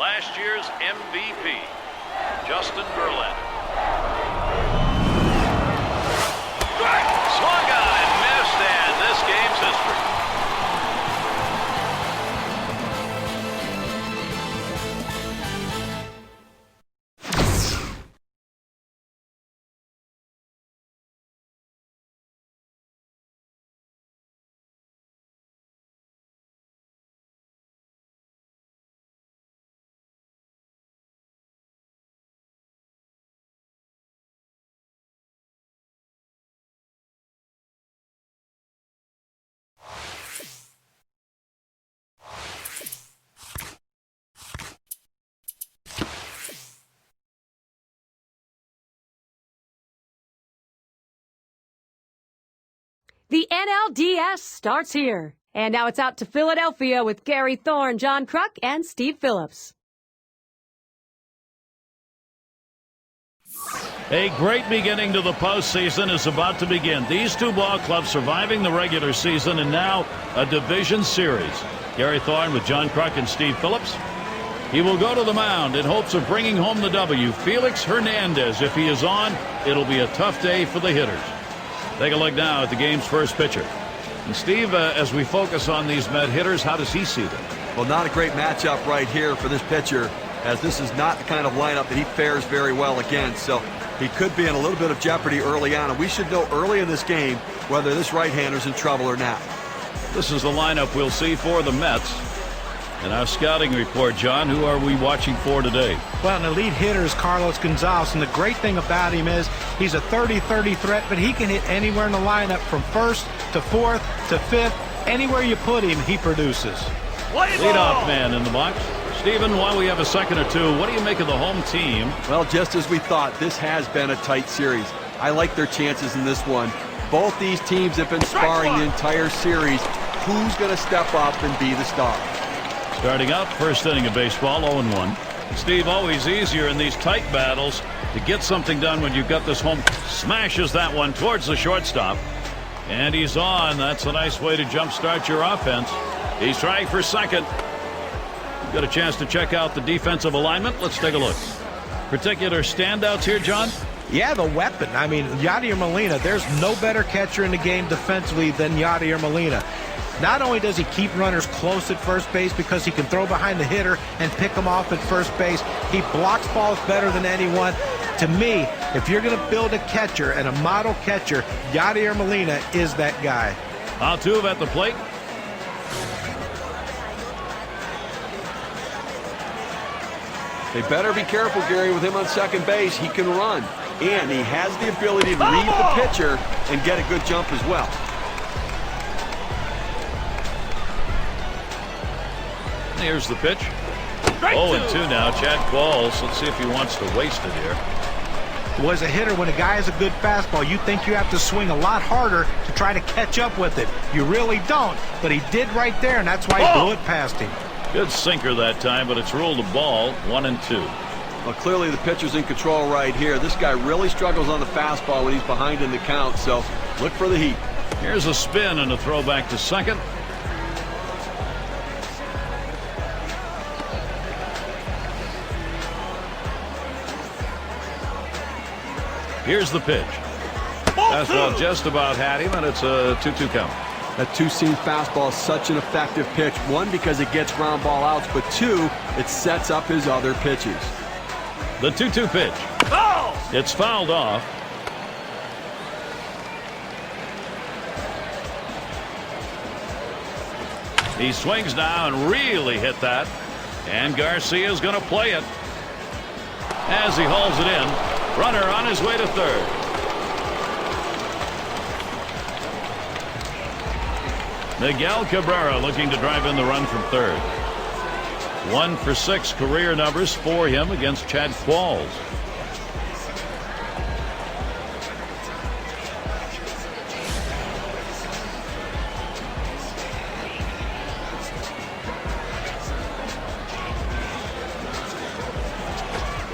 last year's MVP, Justin Verlander. Swung on and missed, and this game's history. The NLDS starts here. And now it's out to Philadelphia with Gary Thorne, John Kruk, and Steve Phillips. A great beginning to the postseason is about to begin. These two ball clubs surviving the regular season and now a division series. Gary Thorne with John Kruk and Steve Phillips. He will go to the mound in hopes of bringing home the W. Felix Hernandez, if he is on, it'll be a tough day for the hitters. Take a look now at the game's first pitcher. And Steve, as we focus on these Met hitters, how does he see them? Well, not a great matchup right here for this pitcher, as this is not the kind of lineup that he fares very well against. So he could be in a little bit of jeopardy early on, and we should know early in this game whether this right-hander's in trouble or not. This is the lineup we'll see for the Mets. In our scouting report, John, who are we watching for today? Well, an elite hitter is Carlos Gonzalez, and the great thing about him is he's a 30-30 threat, but he can hit anywhere in the lineup from first to fourth to fifth. Anywhere you put him, he produces. Leadoff man in the box. Stephen, while we have a second or two, what do you make of the home team? Well, just as we thought, this has been a tight series. I like their chances in this one. Both these teams have been sparring the entire series. Who's going to step up and be the star? Starting out, first inning of baseball, 0-1. Steve, always easier in these tight battles to get something done when you've got this home. Smashes that one towards the shortstop. And he's on. That's a nice way to jumpstart your offense. He's trying for second. You've got a chance to check out the defensive alignment. Let's take a look. Particular standouts here, John? Yeah, the weapon. I mean, Yadier Molina, there's no better catcher in the game defensively than Yadier Molina. Not only does he keep runners close at first base because he can throw behind the hitter and pick them off at first base, he blocks balls better than anyone. To me, if you're going to build a catcher and a model catcher, Yadier Molina is that guy. Altuve at the plate. They better be careful, Gary, with him on second base. He can run, and he has the ability to read the pitcher and get a good jump as well. Here's the pitch. 0-2 now. Chad Qualls. Let's see if he wants to waste it here. Well, as a hitter, when a guy has a good fastball, you think you have to swing a lot harder to try to catch up with it. You really don't, but he did right there, and that's why he blew it past him. Good sinker that time, but it's ruled a ball. 1-2. Well, clearly the pitcher's in control right here. This guy really struggles on the fastball when he's behind in the count, so look for the heat. Here's a spin and a throw back to second. Here's the pitch. Fastball just about had him, and it's a 2-2 count. That two-seam fastball is such an effective pitch. One, because it gets ground ball outs, but two, it sets up his other pitches. The 2-2 pitch. It's fouled off. He swings now and really hit that. And Garcia's going to play it. As he hauls it in. Runner on his way to third. Miguel Cabrera looking to drive in the run from third. 1 for 6 career numbers for him against Chad Qualls.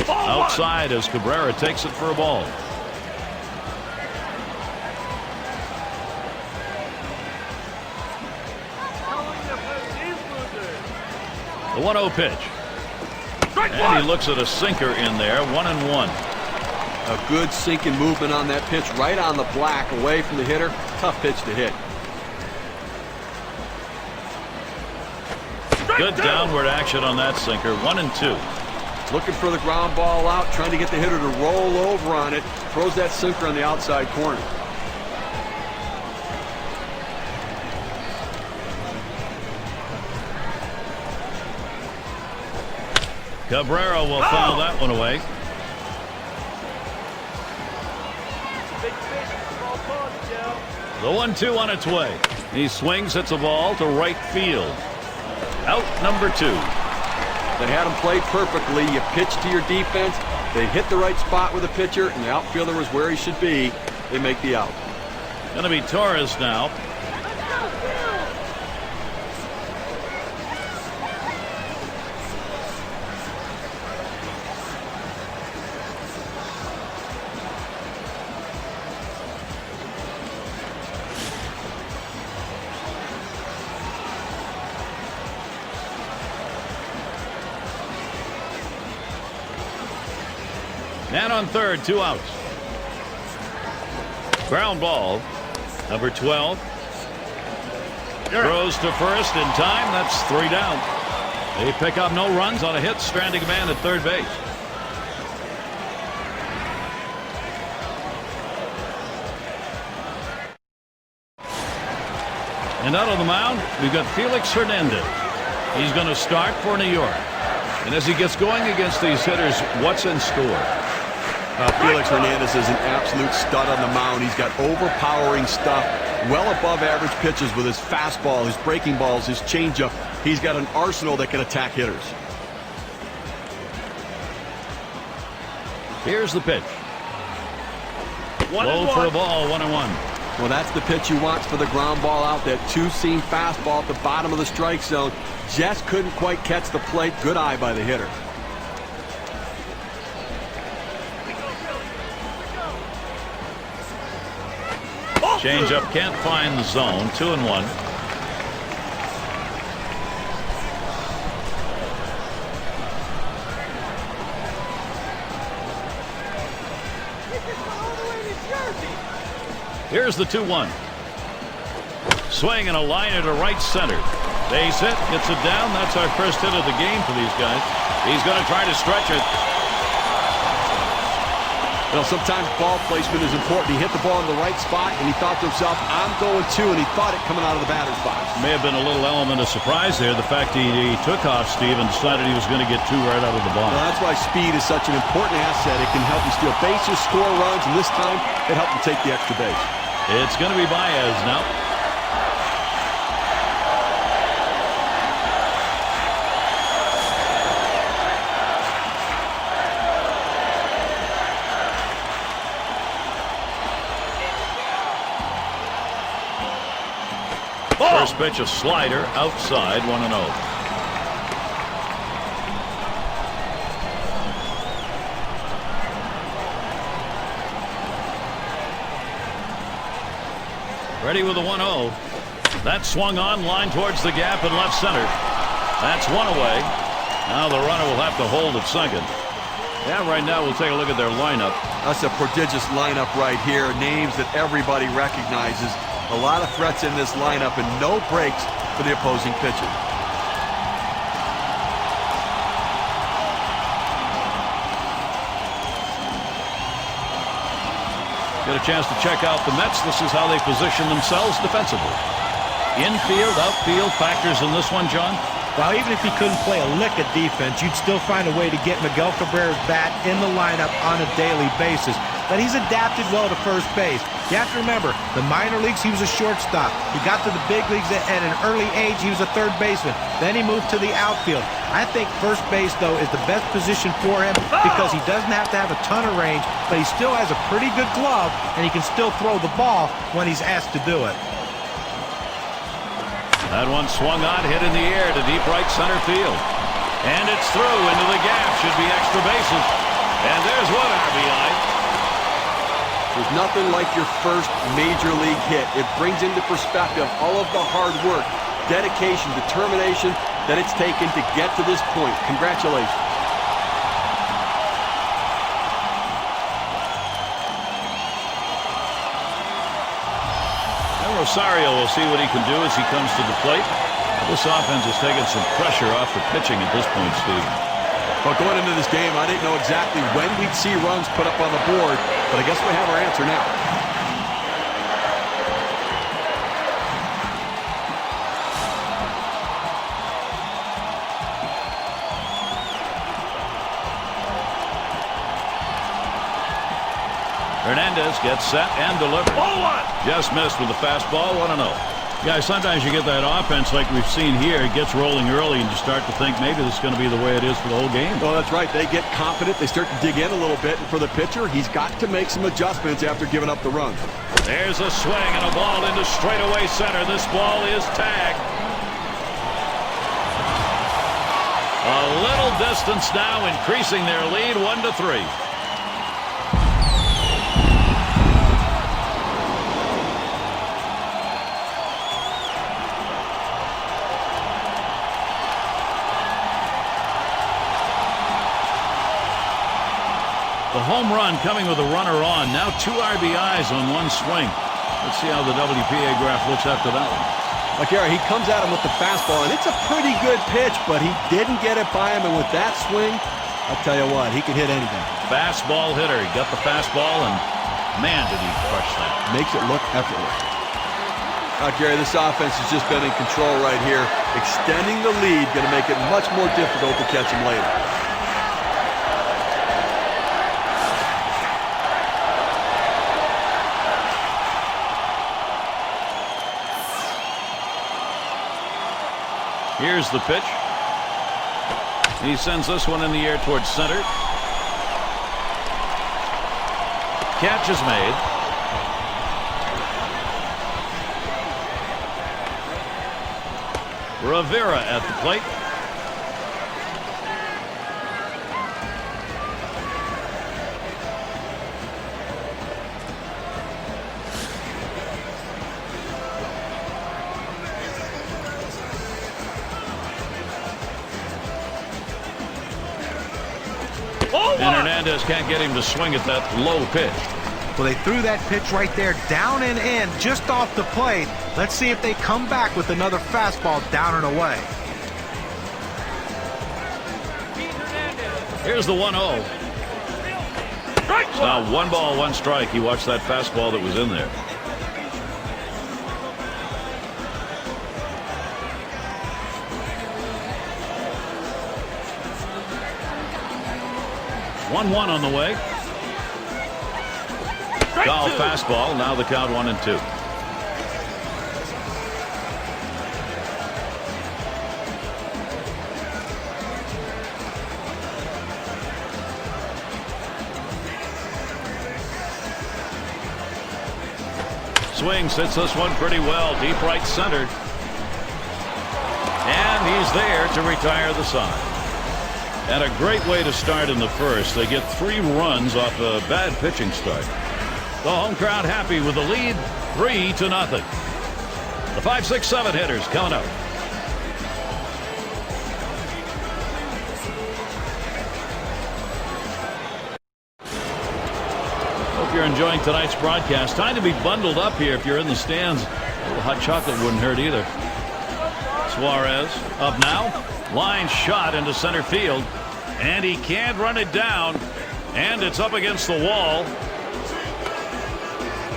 Outside as Cabrera takes it for a ball. The 1-0 pitch. And he looks at a sinker in there, 1-1. A good sinking movement on that pitch, right on the black, away from the hitter. Tough pitch to hit. Good downward action on that sinker, 1-2. Looking for the ground ball out, trying to get the hitter to roll over on it. Throws that sinker on the outside corner. Cabrera will foul that one away. The 1-2 on its way. He swings, hits a ball to right field. Out number 2. They had him played perfectly. You pitch to your defense. They hit the right spot with the pitcher, and the outfielder was where he should be. They make the out. Going to be Torres now. And on third, 2 outs. Ground ball, number 12. Throws to first in time. That's 3 down. They pick up no runs on a hit, stranding a man at third base. And out on the mound, we've got Felix Hernandez. He's going to start for New York. And as he gets going against these hitters, what's in store? Felix Hernandez is an absolute stud on the mound. He's got overpowering stuff, well above average pitches with his fastball, his breaking balls, his changeup. He's got an arsenal that can attack hitters. Here's the pitch. Low for a ball, 1-1. Well, that's the pitch you want for the ground ball out. That two-seam fastball at the bottom of the strike zone. Just couldn't quite catch the plate. Good eye by the hitter. Changeup can't find the zone. 2-1. Here's the 2-1. Swing and a liner to right center. Base hit, gets it down. That's our first hit of the game for these guys. He's going to try to stretch it. Well, sometimes ball placement is important. He hit the ball in the right spot, and he thought to himself, I'm going to, and he thought it coming out of the batter's box. May have been a little element of surprise there. The fact he took off, Steve, and decided he was going to get 2 right out of the box. Well, that's why speed is such an important asset. It can help you steal bases, score runs, and this time it helped him take the extra base. It's going to be Baez now. First pitch, a slider outside, 1-0. Ready with a 1-0. That swung on, line towards the gap in left center. That's 1 away. Now the runner will have to hold at second. Yeah, right now we'll take a look at their lineup. That's a prodigious lineup right here. Names that everybody recognizes. A lot of threats in this lineup and no breaks for the opposing pitcher. Get a chance to check out the Mets. This is how they position themselves defensively. Infield, outfield factors in this one, John? Well, even if he couldn't play a lick of defense, you'd still find a way to get Miguel Cabrera's bat in the lineup on a daily basis. But he's adapted well to first base. You have to remember, the minor leagues, he was a shortstop. He got to the big leagues at an early age. He was a third baseman. Then he moved to the outfield. I think first base, though, is the best position for him because he doesn't have to have a ton of range, but he still has a pretty good glove, and he can still throw the ball when he's asked to do it. That one swung on, hit in the air to deep right center field. And it's through into the gap. Should be extra bases. And there's one RBI. There's nothing like your first major league hit. It brings into perspective all of the hard work, dedication, determination that it's taken to get to this point. Congratulations. Well, Rosario will see what he can do as he comes to the plate. This offense has taken some pressure off the pitching at this point, Steve. Well, going into this game, I didn't know exactly when we'd see runs put up on the board, but I guess we have our answer now. Hernandez gets set and delivers. Oh, what? Just missed with the fastball. 1-0. Guys, sometimes you get that offense like we've seen here. It gets rolling early and you start to think maybe this is going to be the way it is for the whole game. Well, that's right. They get confident. They start to dig in a little bit. And for the pitcher, he's got to make some adjustments after giving up the run. There's a swing and a ball into straightaway center. This ball is tagged. A little distance now, increasing their lead 1-3. The home run coming with a runner on. Now 2 RBIs on 1 swing. Let's see how the WPA graph looks after that one. Like, Gary, he comes at him with the fastball, and it's a pretty good pitch, but he didn't get it by him, and with that swing, I'll tell you what, he can hit anything. Fastball hitter. He got the fastball, and man, did he crush that. Makes it look effortless. Gary, this offense has just been in control right here. Extending the lead, going to make it much more difficult to catch him later. Here's the pitch. He sends this one in the air towards center. Catch is made. Rivera at the plate. And Hernandez can't get him to swing at that low pitch. Well, they threw that pitch right there down and in just off the plate. Let's see if they come back with another fastball down and away. Here's the 1-0. It's now 1 ball, 1 strike. He watched that fastball that was in there. One on the way. Foul fastball. Now the count 1-2. Swings, hits this one pretty well. Deep right center. And he's there to retire the side. And a great way to start in the first. They get 3 runs off a bad pitching start. The home crowd happy with the lead, 3-0. The 5, 6, 7 hitters coming up. Hope you're enjoying tonight's broadcast. Time to be bundled up here if you're in the stands. A little hot chocolate wouldn't hurt either. Suarez up now. Line shot into center field, and he can't run it down, and it's up against the wall.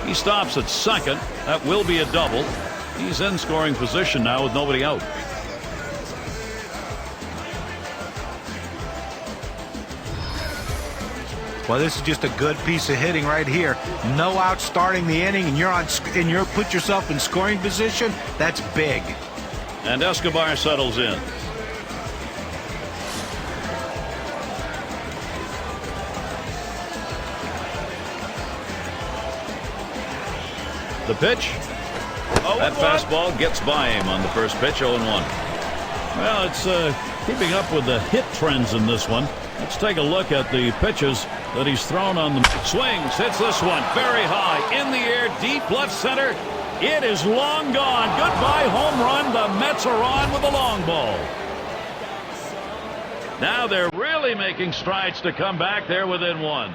He stops at second. That will be a double. He's in scoring position now with nobody out. Well, this is just a good piece of hitting right here. No out starting the inning, and you're put yourself in scoring position. That's big. And Escobar settles in. The pitch. That fastball gets by him on the first pitch, 0-1. Well, it's keeping up with the hit trends in this one. Let's take a look at the pitches that he's thrown on the swings. Hits this one very high in the air, deep left center. It is long gone. Goodbye home run. The Mets are on with a long ball. Now they're really making strides to come back. They're within 1.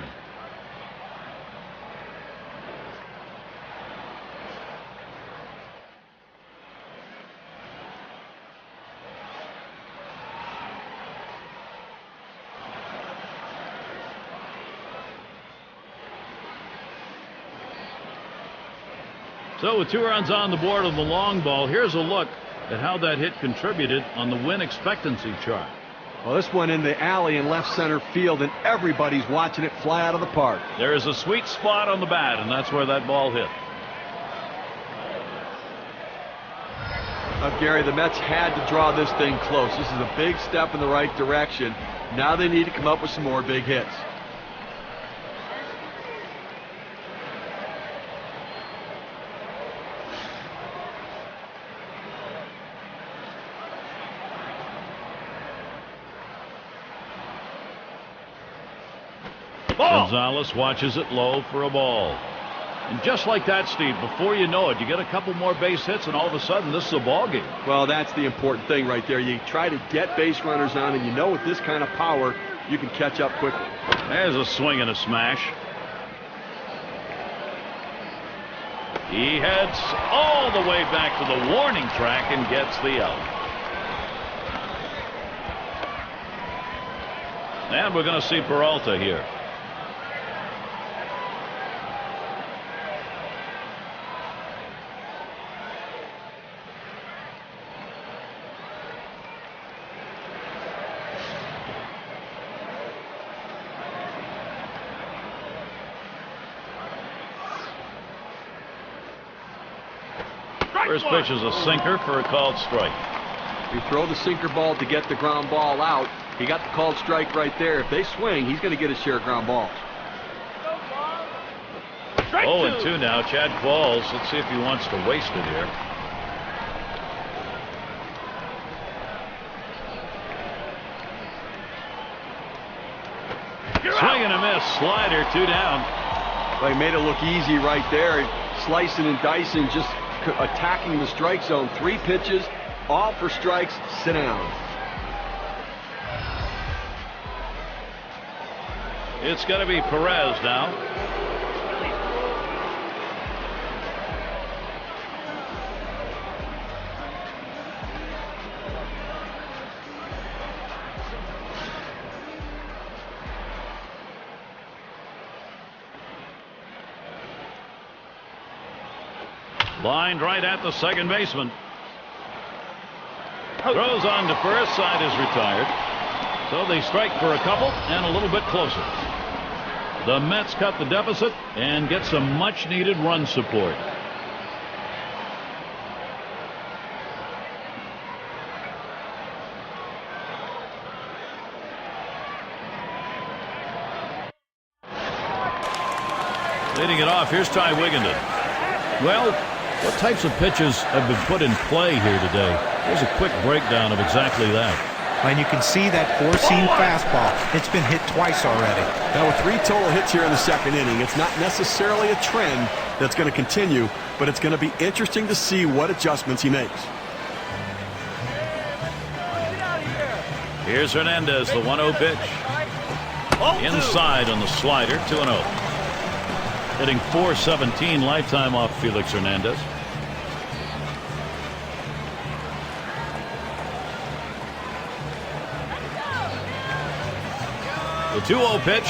So with 2 runs on the board on the long ball, here's a look at how that hit contributed on the win expectancy chart. Well, this one in the alley in left center field, and everybody's watching it fly out of the park. There is a sweet spot on the bat, and that's where that ball hit. Gary, the Mets had to draw this thing close. This is a big step in the right direction. Now they need to come up with some more big hits. Gonzalez watches it low for a ball. And just like that, Steve, before you know it, you get a couple more base hits, and all of a sudden, this is a ball game. Well, that's the important thing right there. You try to get base runners on, and you know with this kind of power, you can catch up quickly. There's a swing and a smash. He heads all the way back to the warning track and gets the out. And we're going to see Peralta here. First pitch is a sinker for a called strike. You throw the sinker ball to get the ground ball out. He got the called strike right there. If they swing, he's going to get his share of ground balls. 0-2 now. Chad Qualls. Let's see if he wants to waste it here. Swing and a miss. Slider, 2 down. Well, he made it look easy right there. Slicing and dicing, just attacking the strike zone. 3 pitches, all for strikes. Sit down. It's going to be Perez now. Lined right at the second baseman. Throws on to first. Side is retired. So they strike for a couple and a little bit closer. The Mets cut the deficit and get some much needed run support. Leading it off, here's Ty Wigginton. Well, what types of pitches have been put in play here today? Here's a quick breakdown of exactly that. And you can see that 4-seam fastball. It's been hit twice already. Now with 3 total hits here in the second inning, it's not necessarily a trend that's going to continue, but it's going to be interesting to see what adjustments he makes. Here's Hernandez, the 1-0 pitch. Inside on the slider, 2-0. Hitting .417 lifetime off Felix Hernandez. The 2-0 pitch.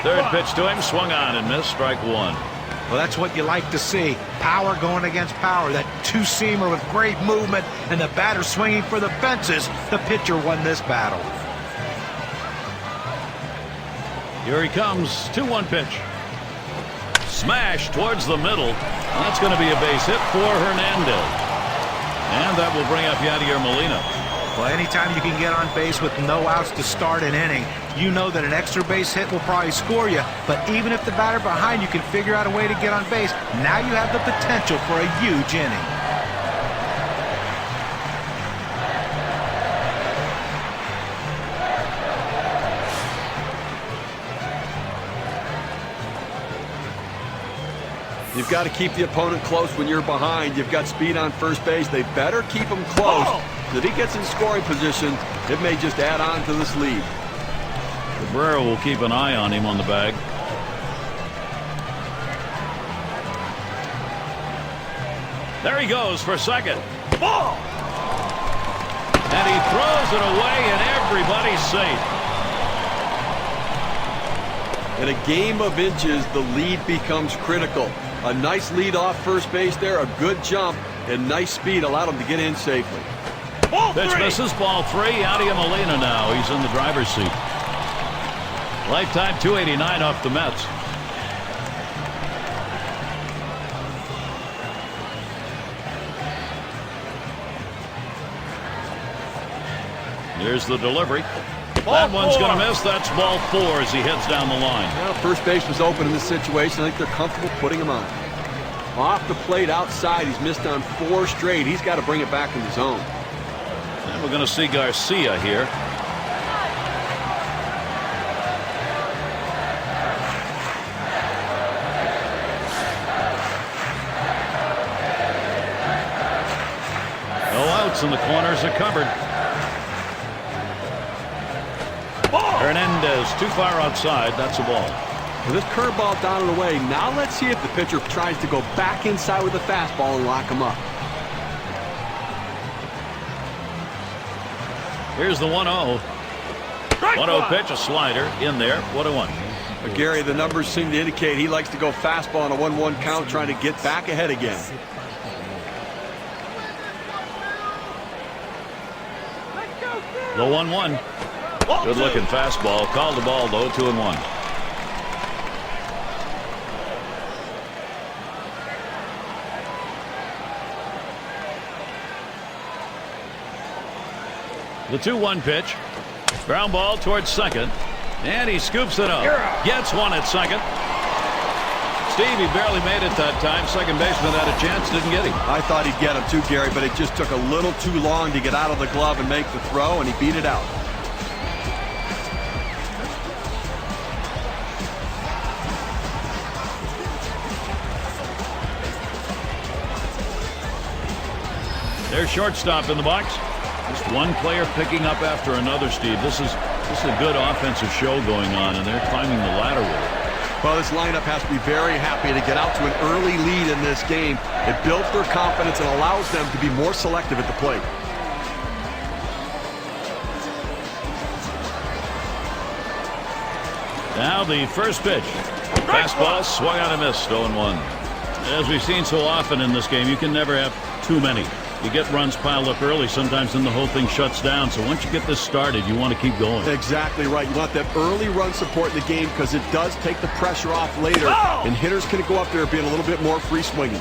Third pitch to him, swung on and missed, strike 1. Well, that's what you like to see. Power going against power. That 2-seamer with great movement, and the batter swinging for the fences. The pitcher won this battle. Here he comes, 2-1 pitch. Smash towards the middle. That's going to be a base hit for Hernandez. And that will bring up Yadier Molina. Well, anytime you can get on base with no outs to start an inning, you know that an extra base hit will probably score you. But even if the batter behind you can figure out a way to get on base, now you have the potential for a huge inning. You've got to keep the opponent close when you're behind. You've got speed on first base. They better keep him close. If he gets in scoring position, it may just add on to this lead. Cabrera will keep an eye on him on the bag. There he goes for second. Ball! And he throws it away, and everybody's safe. In a game of inches, the lead becomes critical. A nice lead off first base there, a good jump, and nice speed allowed him to get in safely. Pitch misses, ball 3. Yadier Molina now. He's in the driver's seat. Lifetime 289 off the Mets. Here's the delivery. That one's going to miss. That's ball 4 as he heads down the line. Well, first base was open in this situation. I think they're comfortable putting him on. Off the plate outside. He's missed on 4 straight. He's got to bring it back in the zone. And we're going to see Garcia here. No outs, and the corners are covered. Hernandez too far outside. That's a ball. Well, this curveball down and away. Now let's see if the pitcher tries to go back inside with the fastball and lock him up. Here's the 1-0. 1-0 pitch, a slider in there. 1-1. But Gary, the numbers seem to indicate he likes to go fastball on a 1-1 count, trying to get back ahead again. The 1-1. Good looking fastball. Called the ball though. 2-1. The 2-1 pitch. Ground ball towards second. And he scoops it up. Gets one at second. Steve, he barely made it that time. Second baseman had a chance. Didn't get him. I thought he'd get him too, Gary, but it just took a little too long to get out of the glove and make the throw, and he beat it out. Their shortstop in the box. Just one player picking up after another, Steve. This is a good offensive show going on, and they're climbing the ladder with it. Well, this lineup has to be very happy to get out to an early lead in this game. It builds their confidence and allows them to be more selective at the plate. Now the first pitch. Fastball swung on and missed. 0-1. As we've seen so often in this game, you can never have too many. You get runs piled up early, sometimes then the whole thing shuts down. So once you get this started, you want to keep going. Exactly right. You want that early run support in the game because it does take the pressure off later. And hitters can go up there being a little bit more free swinging.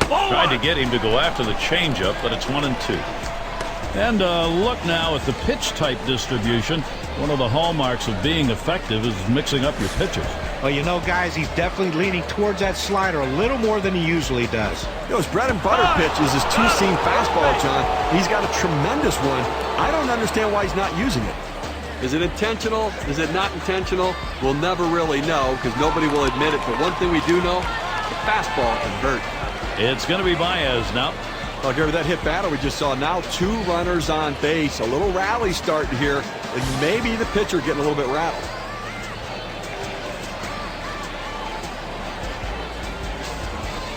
Tried to get him to go after the changeup, but it's 1-2. And look now at the pitch type distribution. One of the hallmarks of being effective is mixing up your pitches. Well, you know, guys, he's definitely leaning towards that slider a little more than he usually does. You know, his bread and butter pitch is his two-seam fastball, John. He's got a tremendous one. I don't understand why he's not using it. Is it intentional? Is it not intentional? We'll never really know because nobody will admit it. But one thing we do know, the fastball can hurt. It's going to be Baez now. Well, Gary, that hit batter we just saw. Now 2 runners on base. A little rally starting here. And maybe the pitcher getting a little bit rattled.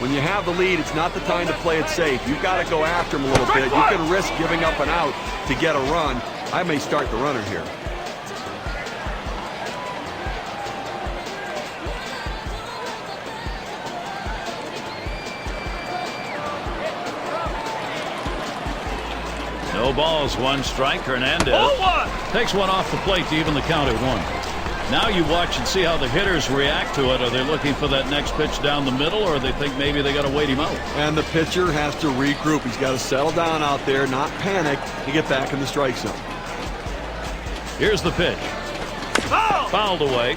When you have the lead, it's not the time to play it safe. You've got to go after him a little bit. You can risk giving up an out to get a run. I may start the runner here. No balls, 1 strike. Hernandez takes one off the plate to even the count at 1. Now you watch and see how the hitters react to it. Are they looking for that next pitch down the middle, or they think maybe they got to wait him out? And the pitcher has to regroup. He's got to settle down out there, not panic, to get back in the strike zone. Here's the pitch. Fouled away.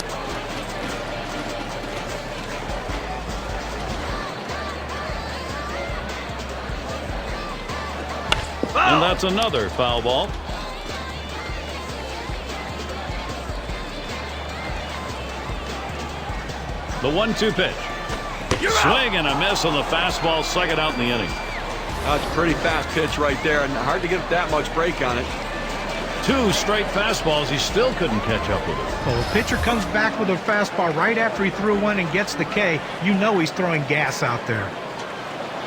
And that's another foul ball. The 1-2 pitch. Swing and a miss on the fastball. Second out in the inning. That's a pretty fast pitch right there, and hard to get that much break on it. 2 straight fastballs. He still couldn't catch up with it. Well, the pitcher comes back with a fastball right after he threw one and gets the K. You know he's throwing gas out there.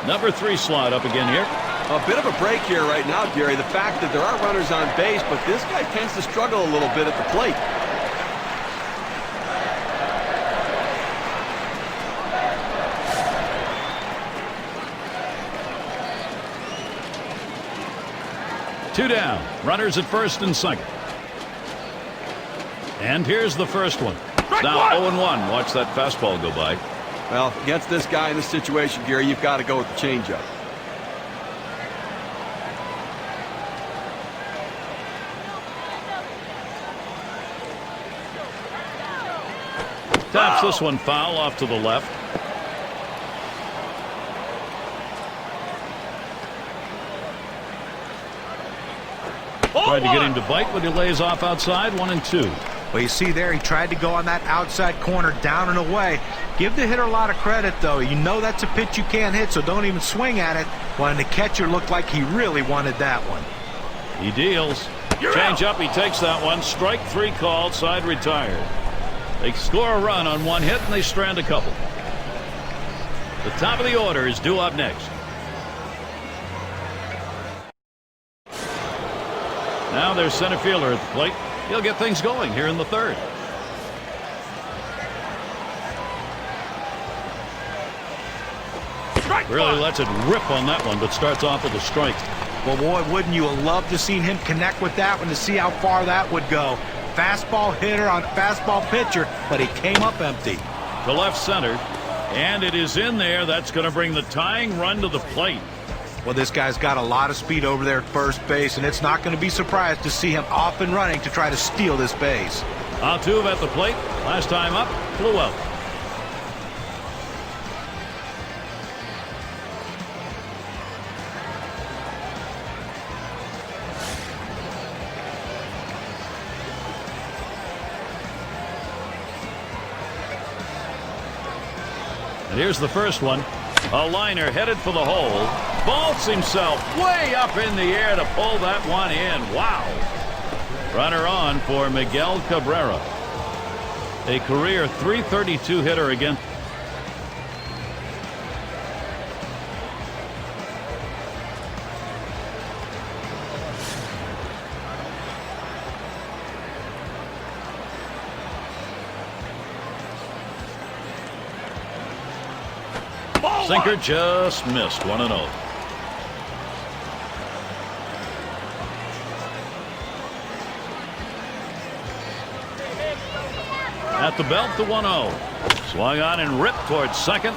Number 3 slide up again here. A bit of a break here right now, Gary. The fact that there are runners on base, but this guy tends to struggle a little bit at the plate. Two down. Runners at first and second. And here's the first one. Now 0-1. Watch that fastball go by. Well, against this guy in this situation, Gary, you've got to go with the changeup. Taps this one foul off to the left. Tried to get him to bite, but he lays off outside. 1-2. Well, you see there, he tried to go on that outside corner, down and away. Give the hitter a lot of credit, though. You know that's a pitch you can't hit, so don't even swing at it. When the catcher looked like he really wanted that one. He deals. Change up, he takes that one. Strike three called, side retired. They score a run on one hit, and they strand a couple. The top of the order is due up next. Now there's center fielder at the plate. He'll get things going here in the third. Really lets it rip on that one, but starts off with a strike. Well, boy, wouldn't you have loved to seen him connect with that one to see how far that would go. Fastball hitter on fastball pitcher, but he came up empty. To left center, and it is in there. That's going to bring the tying run to the plate. Well, this guy's got a lot of speed over there at first base, and it's not going to be surprised to see him off and running to try to steal this base. Altuve at the plate. Last time up, flew out. And here's the first one. A liner headed for the hole. Vaults himself way up in the air to pull that one in. Wow. Runner on for Miguel Cabrera. A career .332 hitter again. Sinker just missed. 1-0. At the belt, the 1-0. Swung on and ripped towards second.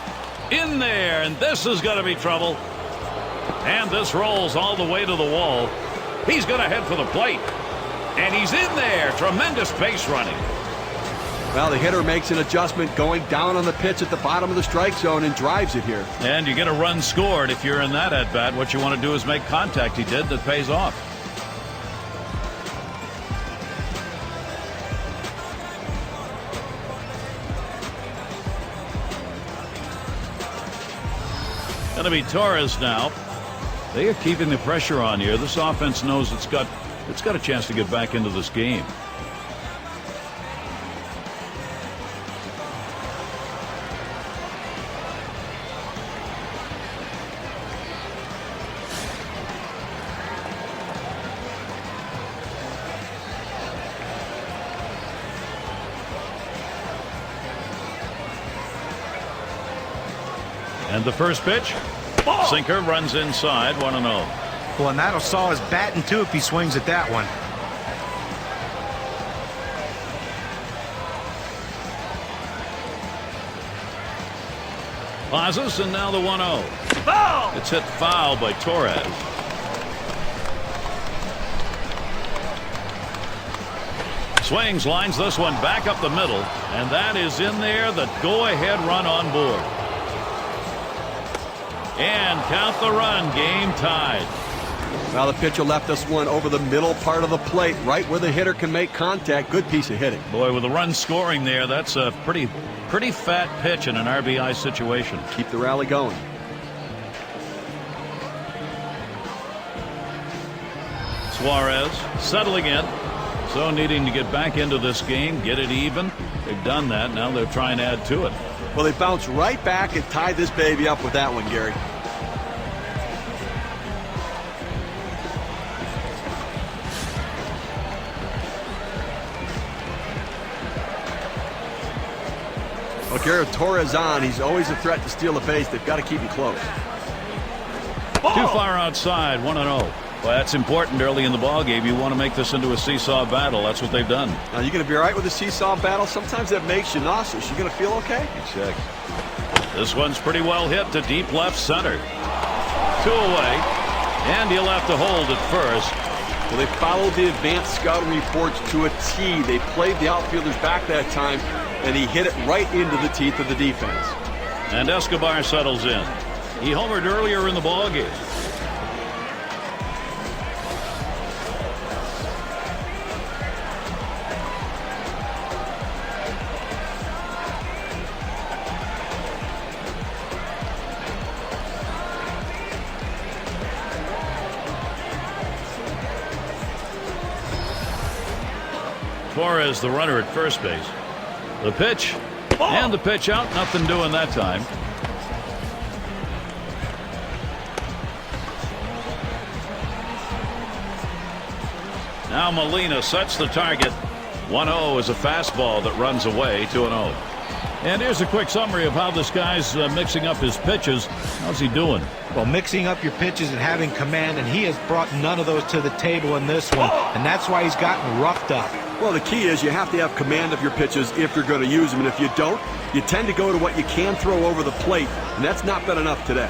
In there, and this is going to be trouble. And this rolls all the way to the wall. He's going to head for the plate. And he's in there. Tremendous base running. Well, the hitter makes an adjustment going down on the pitch at the bottom of the strike zone and drives it here. And you get a run scored if you're in that at-bat. What you want to do is make contact. He did. That pays off. Going to be Torres now. They are keeping the pressure on here. This offense knows it's got a chance to get back into this game. And the first pitch, sinker, runs inside, 1-0. Well, and that'll saw his batting too if he swings at that one. Pauses, and now the 1-0. Foul! It's hit foul by Torres. Swings, lines this one back up the middle, and that is in there. The go-ahead run on board. And count the run. Game tied. Well, the pitcher left this one over the middle part of the plate, right where the hitter can make contact. Good piece of hitting. Boy, with the run scoring there, that's a pretty fat pitch in an RBI situation. Keep the rally going. Suarez settling in. So needing to get back into this game, get it even. They've done that. Now they're trying to add to it. Well, they bounced right back and tied this baby up with that one, Gary. Well, Gary, with Torres on, he's always a threat to steal a base. They've got to keep him close. Too far outside, 1-0. Well, that's important early in the ball game. You want to make this into a seesaw battle. That's what they've done. Now, you're going to be all right with the seesaw battle. Sometimes that makes you nauseous. You're going to feel okay? Check. This one's pretty well hit to deep left center. 2 away. And he'll have to hold at first. Well, they followed the advanced scouting reports to a T. They played the outfielders back that time, and he hit it right into the teeth of the defense. And Escobar settles in. He homered earlier in the ball game. Torres, the runner at first base. The pitch. And the pitch out. Nothing doing that time. Now Molina sets the target. 1-0 is a fastball that runs away. 2-0. And here's a quick summary of how this guy's mixing up his pitches. How's he doing? Well, mixing up your pitches and having command, and he has brought none of those to the table in this one, and that's why he's gotten roughed up. Well, the key is you have to have command of your pitches if you're going to use them, and if you don't, you tend to go to what you can throw over the plate, and that's not been enough today.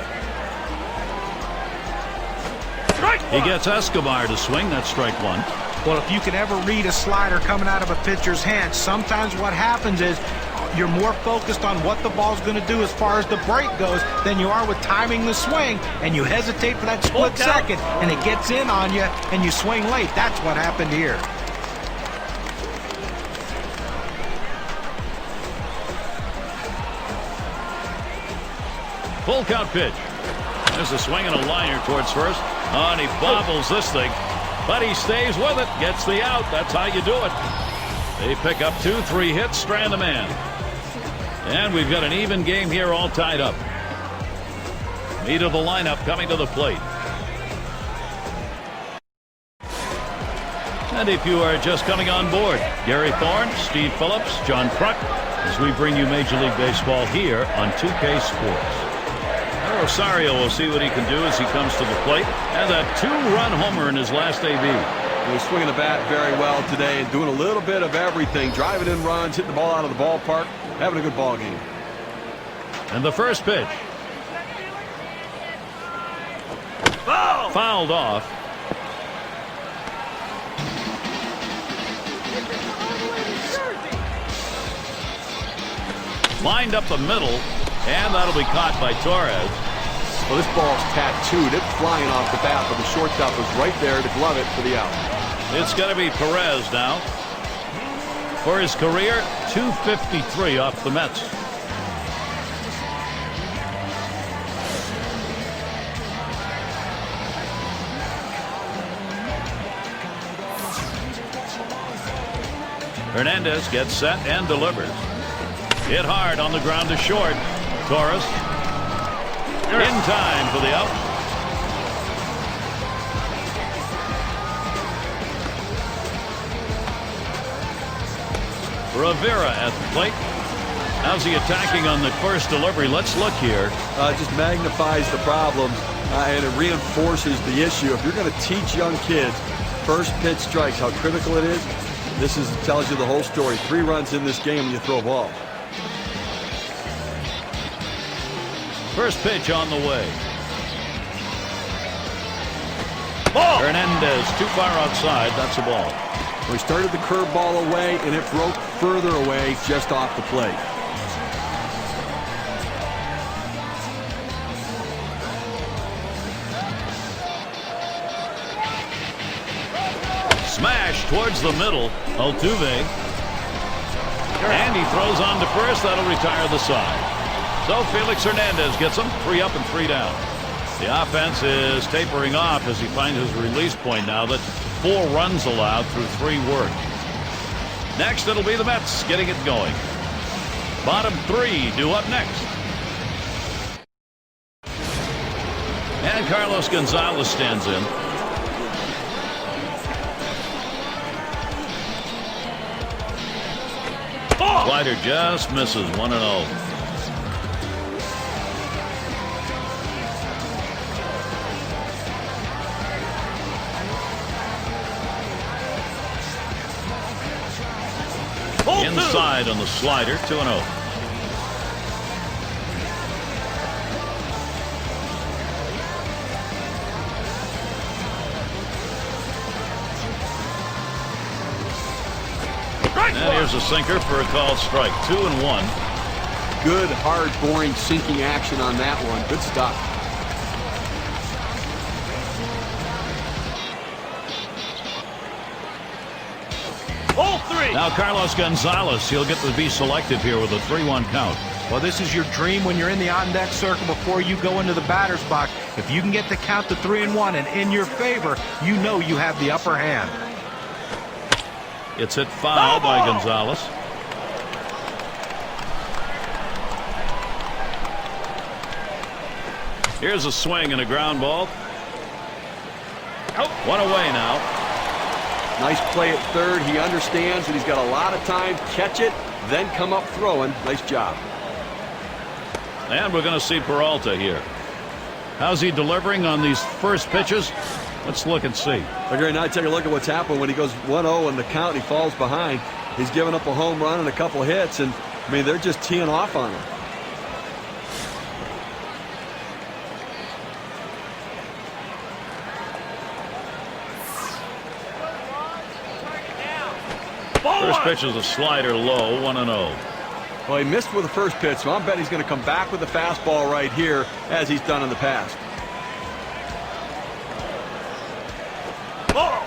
He gets Escobar to swing. That's strike 1. Well, if you can ever read a slider coming out of a pitcher's hand, sometimes what happens is you're more focused on what the ball's going to do as far as the break goes than you are with timing the swing, and you hesitate for that split second, and it gets in on you, and you swing late. That's what happened here. Full count pitch. There's a swing and a liner towards first. Oh, and he bobbles this thing. But he stays with it. Gets the out. That's how you do it. They pick up 2-3 hits, strand a man. And we've got an even game here, all tied up. Meat of the lineup coming to the plate. And if you are just coming on board, Gary Thorne, Steve Phillips, John Kruk, as we bring you Major League Baseball here on 2K Sports. Rosario will see what he can do as he comes to the plate. And a 2-run homer in his last AB. He's swinging the bat very well today and doing a little bit of everything. Driving in runs, hitting the ball out of the ballpark, having a good ball game. And the first pitch. Fouled off. Lined up the middle, and that'll be caught by Torres. Well, this ball's tattooed. It's flying off the bat, but the shortstop was right there to glove it for the out. It's going to be Perez now. For his career, 253 off the Mets. Hernandez gets set and delivers. Hit hard on the ground to short. Torres in time for the out. Rivera at the plate. How's he attacking on the first delivery? Let's look here. Just magnifies the problems and it reinforces the issue. If you're going to teach young kids first pitch strikes, how critical it is, this tells you the whole story. 3 runs in this game when you throw a ball. First pitch on the way. Ball. Hernandez too far outside. That's a ball. We started the curveball away, and it broke further away just off the plate. Smash towards the middle. Altuve. And he throws on to first. That'll retire the side. So Felix Hernandez gets him 3 up and 3 down. The offense is tapering off as he finds his release point now. That's 4 runs allowed through 3 work. Next, it'll be the Mets getting it going. Bottom 3 due up next. And Carlos Gonzalez stands in. Slider just misses. 1-0. inside on the slider, 2-0. And here's a sinker for a called strike. 2-1. Good, hard, boring, sinking action on that one. Good stuff. Now Carlos Gonzalez, he'll get to be selective here with a 3-1 count. Well, this is your dream when you're in the on-deck circle before you go into the batter's box. If you can get the count to 3-1 and in your favor, you know you have the upper hand. It's hit foul by Gonzalez. Here's a swing and a ground ball. One away now. Nice play at third. He understands that he's got a lot of time. Catch it, then come up throwing. Nice job. And we're going to see Peralta here. How's he delivering on these first pitches? Let's look and see. We're going to now take a look at what's happened when he goes 1-0 in the count. He falls behind. He's given up a home run and a couple hits, and I mean they're just teeing off on him. First pitch is a slider low, 1-0. Well, he missed with the first pitch, so I bet he's going to come back with the fastball right here, as he's done in the past.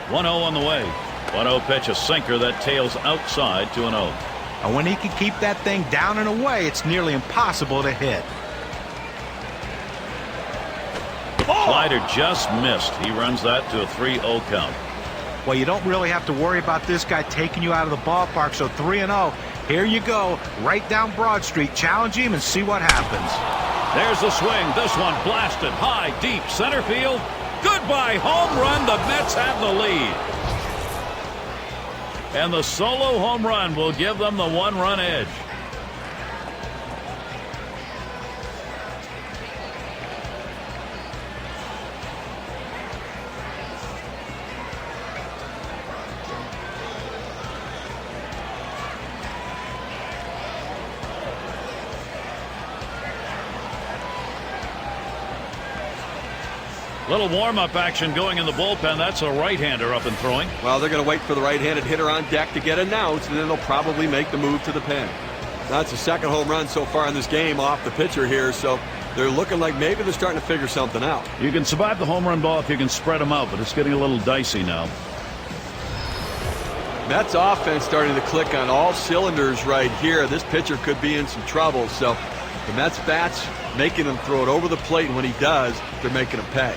1-0 on the way. 1-0 pitch, a sinker that tails outside, 2-0. And when he can keep that thing down and away, it's nearly impossible to hit. Slider just missed. He runs that to a 3-0 count. Well, you don't really have to worry about this guy taking you out of the ballpark, so 3-0. Here you go, right down Broad Street. Challenge him and see what happens. There's the swing. This one blasted high, deep center field. Goodbye home run. The Mets have the lead. And the solo home run will give them the one-run edge. Little warm-up action going in the bullpen. That's a right-hander up and throwing. Well, they're going to wait for the right-handed hitter on deck to get announced, and then they'll probably make the move to the pen. That's the second home run so far in this game off the pitcher here, so they're looking like maybe they're starting to figure something out. You can survive the home run ball if you can spread them out, but it's getting a little dicey now. Mets offense starting to click on all cylinders right here. This pitcher could be in some trouble, so the Mets bats making him throw it over the plate, and when he does, they're making him pay.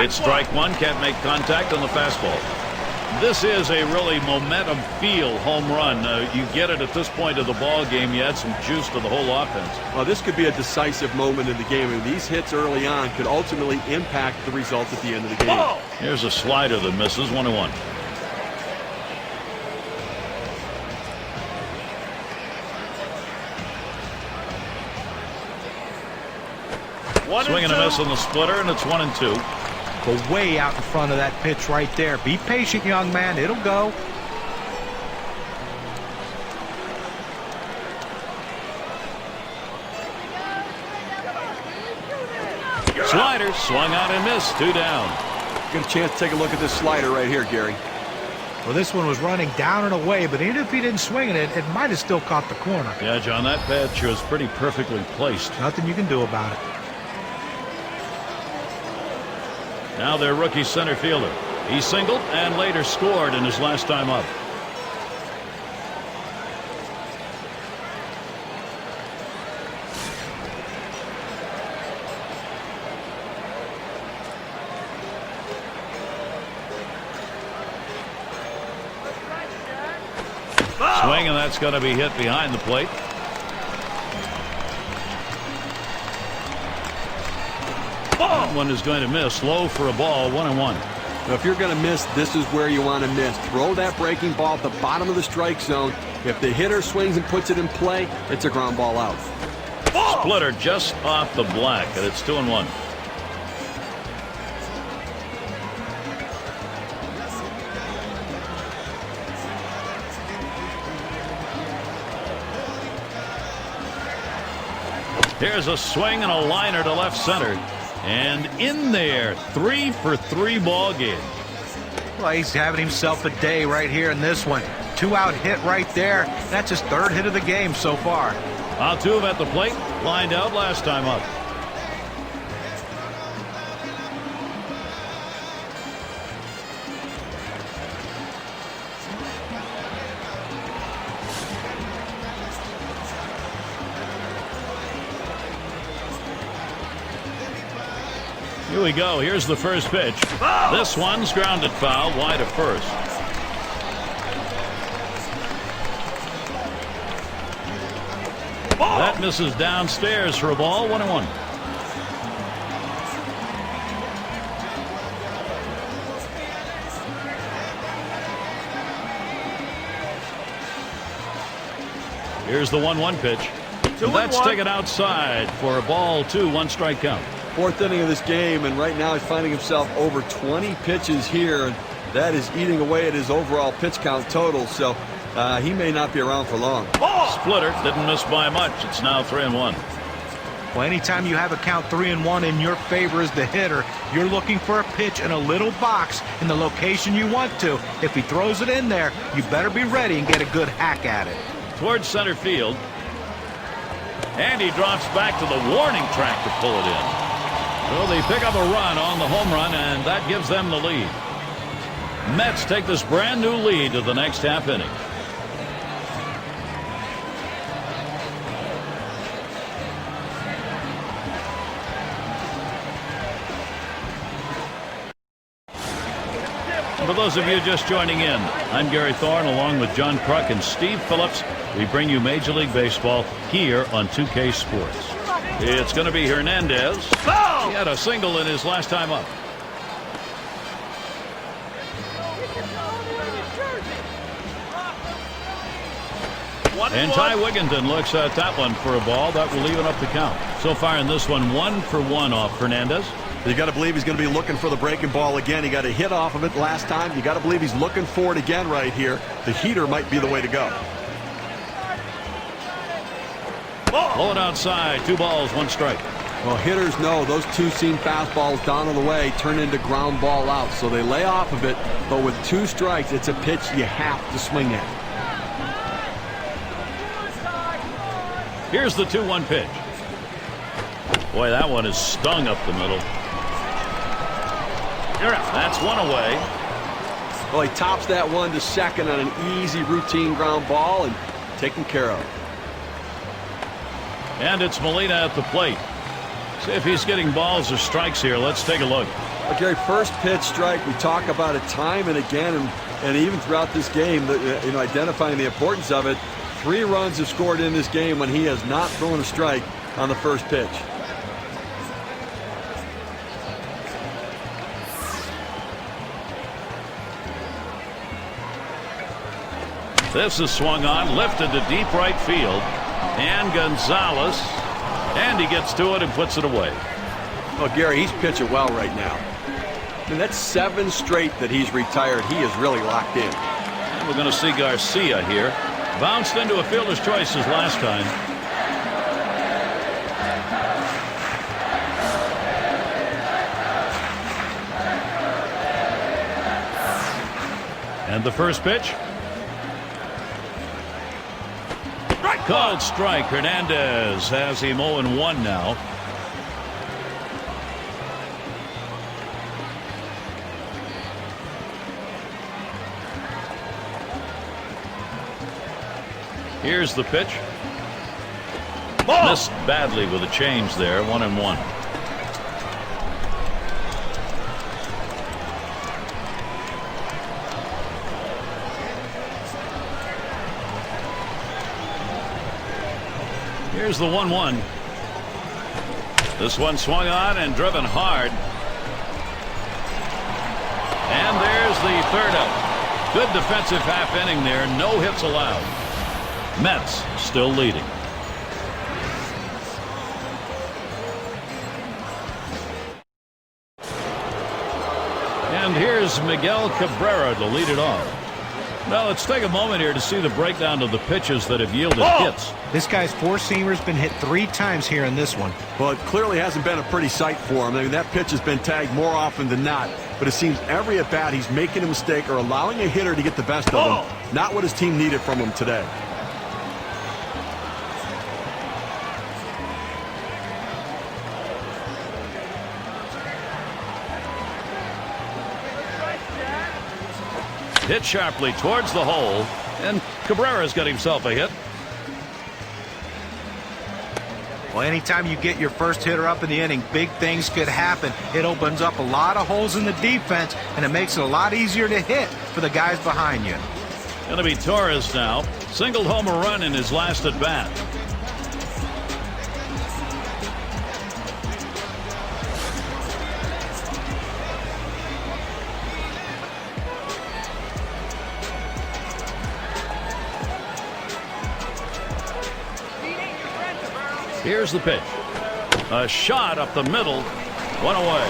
It's strike one, can't make contact on the fastball. This is a really momentum feel home run. You get it at this point of the ball game. You add some juice to the whole offense. Well, this could be a decisive moment in the game, and these hits early on could ultimately impact the result at the end of the game. Oh! Here's a slider that misses, 1-1. Swing and a miss on the splitter, and it's 1-2. Go way out in front of that pitch right there. Be patient, young man. It'll go. Slider swung out and missed. 2 down. Get a chance to take a look at this slider right here, Gary. Well, this one was running down and away, but even if he didn't swing it, it might have still caught the corner. Yeah, John, that pitch was pretty perfectly placed. Nothing you can do about it. Now their rookie center fielder. He singled and later scored in his last time up. Swing, and that's going to be hit behind the plate. That one is going to miss. Low for a ball, 1-1. Now, if you're going to miss, this is where you want to miss. Throw that breaking ball at the bottom of the strike zone. If the hitter swings and puts it in play, it's a ground ball out. Splitter just off the black, and it's 2-1. Here's a swing and a liner to left center. And in there, 3 for 3 ball game. Well, he's having himself a day right here in this one. 2-out hit right there. That's his 3rd hit of the game so far. Altuve at the plate, lined out last time up. Here we go. Here's the first pitch. This one's grounded foul, wide of first. That misses downstairs for a ball, 1-1. Here's the 1-1 pitch. That's taken outside for a ball 2, 1 strike count. 4th inning of this game, and right now he's finding himself over 20 pitches here, and that is eating away at his overall pitch count total, so he may not be around for long. Splitter didn't miss by much. It's now 3-1. Well, anytime you have a count 3-1 in your favor as the hitter, you're looking for a pitch in a little box in the location you want to. If he throws it in there, you better be ready and get a good hack at it. Towards center field. And he drops back to the warning track to pull it in. So they pick up a run on the home run, and that gives them the lead. Mets take this brand new lead to the next half inning. For those of you just joining in, I'm Gary Thorne along with John Kruk and Steve Phillips. We bring you Major League Baseball here on 2K Sports. It's going to be Hernandez. He had a single in his last time up. And Ty Wigginton looks at that one for a ball that will even up the count. So far in this one, 1 for 1 off Hernandez. You got to believe he's going to be looking for the breaking ball again. He got a hit off of it last time. You got to believe he's looking for it again right here. The heater might be the way to go. Blow it outside. 2 balls, 1 strike. Well, hitters know those 2-seam fastballs down on the way turn into ground ball out. So they lay off of it. But with 2 strikes, it's a pitch you have to swing at. Here's the 2-1 pitch. Boy, that one is stung up the middle. That's one away. Well, he tops that one to second on an easy routine ground ball and taken care of. And it's Molina at the plate. See if he's getting balls or strikes here. Let's take a look. Well, Gary, first pitch strike, we talk about it time and again, and even throughout this game, identifying the importance of it. 3 runs have scored in this game when he has not thrown a strike on the first pitch. This is swung on, lifted to deep right field. And Gonzalez. And he gets to it and puts it away. Well, Gary, he's pitching well right now. I mean, that's 7 straight that he's retired. He is really locked in. And we're going to see Garcia here. Bounced into a fielder's choices last time. And the first pitch. Called strike. Hernandez has him 0-1 now. Here's the pitch. Missed badly with a change there. 1-1. Here's the 1-1. This one swung on and driven hard. And there's the 3rd out. Good defensive half inning there. No hits allowed. Mets still leading. And here's Miguel Cabrera to lead it off. Now let's take a moment here to see the breakdown of the pitches that have yielded hits. This guy's four-seamer's been hit 3 times here in this one. Well, it clearly hasn't been a pretty sight for him. I mean, that pitch has been tagged more often than not. But it seems every at-bat he's making a mistake or allowing a hitter to get the best of him. Not what his team needed from him today. Hit sharply towards the hole, and Cabrera's got himself a hit. Well, anytime you get your first hitter up in the inning, big things could happen. It opens up a lot of holes in the defense, and it makes it a lot easier to hit for the guys behind you. Going to be Torres now. Singled home a run in his last at bat. Here's the pitch. A shot up the middle. One away.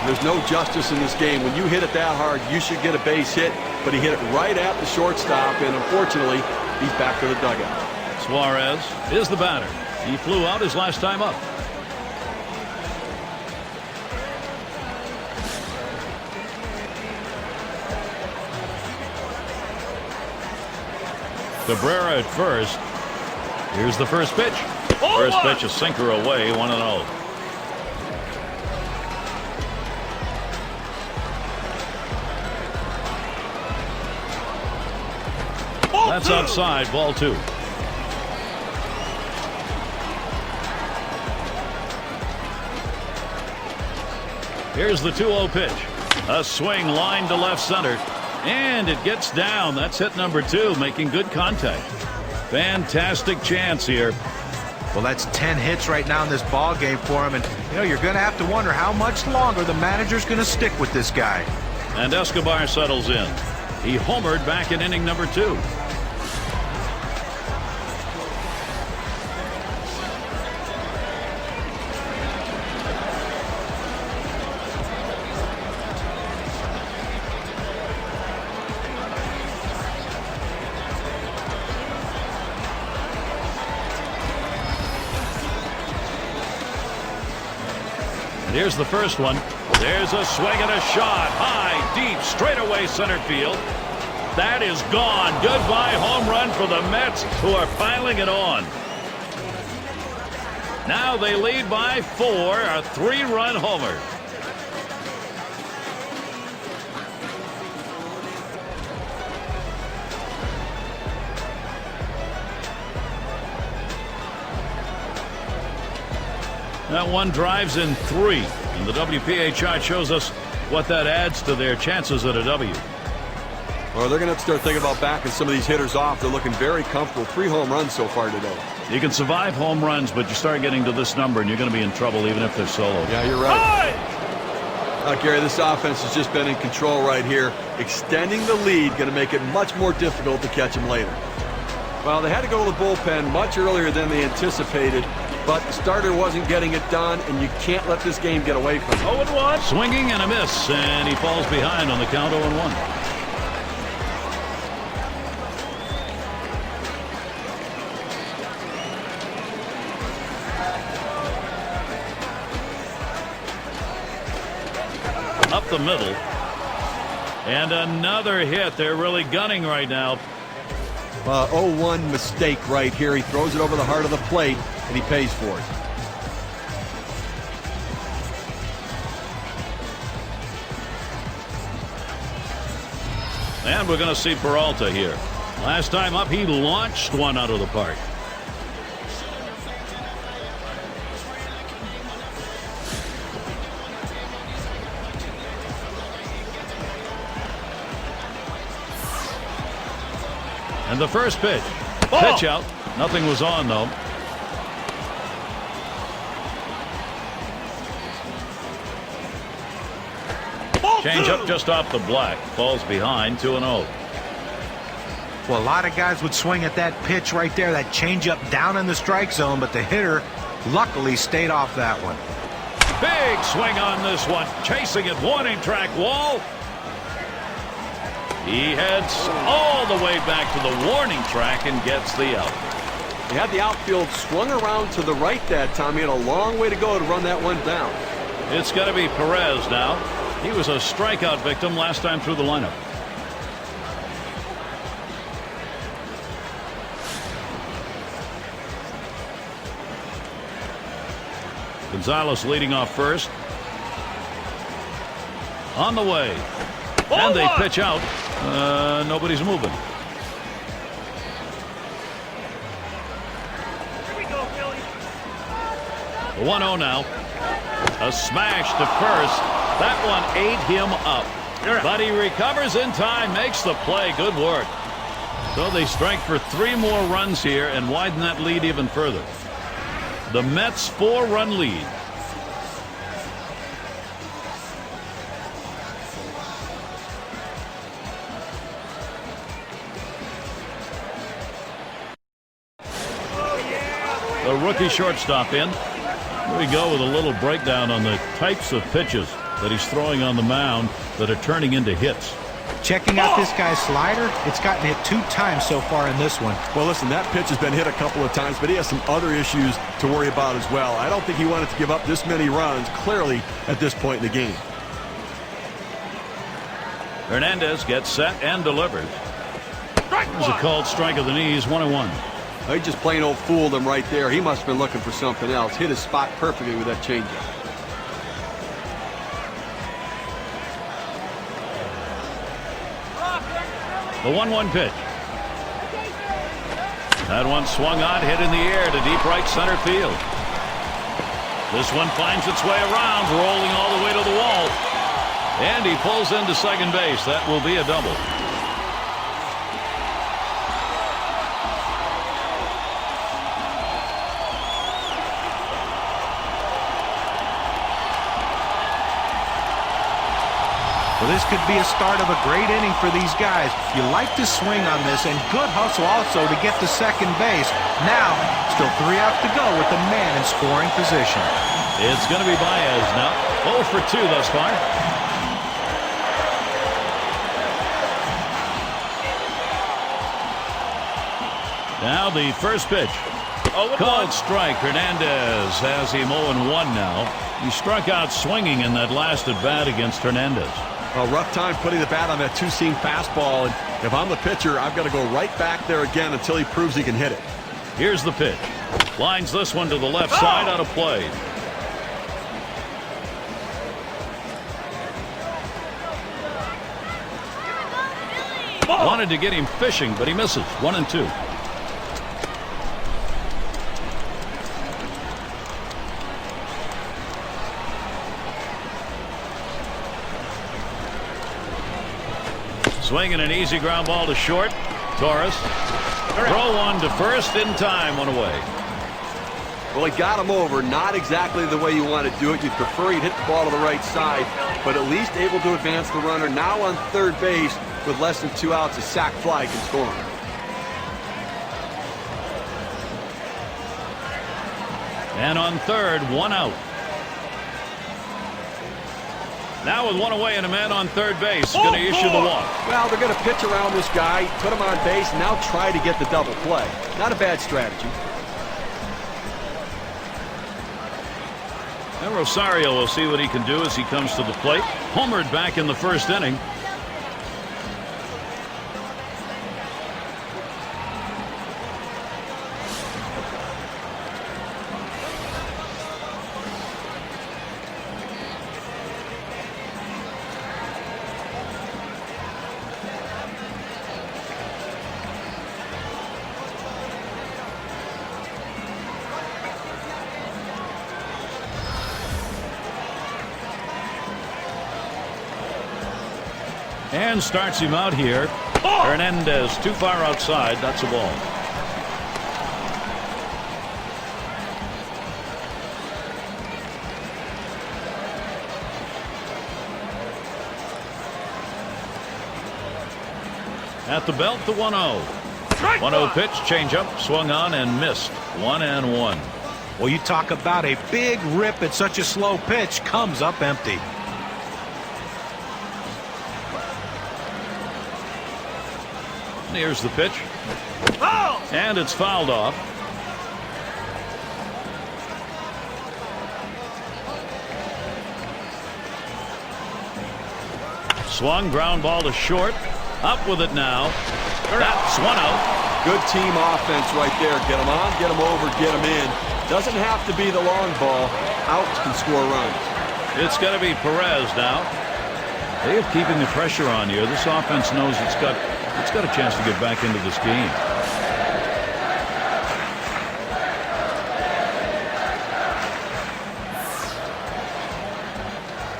There's no justice in this game. When you hit it that hard, you should get a base hit. But he hit it right at the shortstop, and unfortunately, he's back to the dugout. Suarez is the batter. He flew out his last time up. Cabrera at first. Here's the first pitch. First pitch, a sinker away, 1-0. That's outside, ball 2. Here's the 2-0 pitch. A swing line to left center. And it gets down. That's hit number 2, making good contact. Fantastic chance here. Well, that's 10 hits right now in this ball game for him, and you're going to have to wonder how much longer the manager's going to stick with this guy. And Escobar settles in. He homered back in inning number 2. Here's the first one. There's a swing and a shot. High, deep, straightaway center field. That is gone. Goodbye home run for the Mets, who are piling it on. Now they lead by 4, a 3-run homer. That one drives in 3, and the WPA chart shows us what that adds to their chances at a W. Well, they're going to have to start thinking about backing some of these hitters off. They're looking very comfortable. 3 home runs so far today. You can survive home runs, but you start getting to this number, and you're going to be in trouble even if they're solo. Yeah, you're right. Gary, this offense has just been in control right here. Extending the lead going to make it much more difficult to catch them later. Well, they had to go to the bullpen much earlier than they anticipated. But the starter wasn't getting it done, and you can't let this game get away from him. 0-1. Swinging and a miss, and he falls behind on the count 0-1. Up the middle. And another hit. They're really gunning right now. 0-1 mistake right here. He throws it over the heart of the plate, and he pays for it. And we're going to see Peralta here. Last time up, he launched one out of the park. And the first pitch. Pitch out. Nothing was on, though. Change up just off the black. Falls behind 2-0. Well, a lot of guys would swing at that pitch right there, that changeup down in the strike zone, but the hitter luckily stayed off that one. Big swing on this one. Chasing it. Warning track wall. He heads all the way back to the warning track and gets the out. He had the outfield swung around to the right that time. He had a long way to go to run that one down. It's going to be Perez now. He was a strikeout victim last time through the lineup. Gonzalez leading off first. On the way. And they pitch out. Nobody's moving. Here we go, Billy. The 1-0 now. A smash to first. That one ate him up. But he recovers in time, makes the play. Good work. So they strike for 3 more runs here and widen that lead even further. The Mets' 4-run lead. The rookie shortstop in. Here we go with a little breakdown on the types of pitches that he's throwing on the mound that are turning into hits. Checking out this guy's slider, it's gotten hit 2 times so far in this one. Well, listen, that pitch has been hit a couple of times, but he has some other issues to worry about as well. I don't think he wanted to give up this many runs, clearly, at this point in the game. Hernandez gets set and delivers. There's a called strike of the knees, 1-1. He just plain old fooled him right there. He must have been looking for something else. Hit his spot perfectly with that changeup. The 1-1 pitch. That one swung on, hit in the air to deep right center field. This one finds its way around, rolling all the way to the wall. And he pulls into second base. That will be a double. Well, this could be a start of a great inning for these guys. You like to swing on this, and good hustle also to get to second base. Now, still 3 outs to go with the man in scoring position. It's going to be Baez now. 0 for 2 thus far. Now the first pitch. Called strike. Hernandez has him 0-1 now. He struck out swinging in that last at bat against Hernandez. A rough time putting the bat on that 2-seam fastball, and if I'm the pitcher, I've got to go right back there again until he proves he can hit it. Here's the pitch. Lines this one to the left side out of play. Wanted to get him fishing, but he misses. 1-2. Swinging an easy ground ball to short. Torres. Throw one to first in time. 1 away. Well, he got him over. Not exactly the way you want to do it. You'd prefer he'd hit the ball to the right side, but at least able to advance the runner. Now on third base with less than 2 outs, a sac fly can score him. And on third, 1 out. Now with 1 away and a man on third base, going to issue the walk. Well, they're going to pitch around this guy, put him on base, and now try to get the double play. Not a bad strategy. And Rosario will see what he can do as he comes to the plate. Homered back in the first inning. And starts him out here. Hernandez too far outside. That's a ball. At the belt, the 1-0. 1-0 pitch, changeup, swung on and missed. 1-1. Well, you talk about a big rip at such a slow pitch, comes up empty. Here's the pitch. Oh! And it's fouled off. Swung, ground ball to short. Up with it now. That's one out. Good team offense right there. Get them on, get them over, get them in. Doesn't have to be the long ball. Outs can score runs. It's going to be Perez now. They are keeping the pressure on you. This offense knows it's got a chance to get back into this game.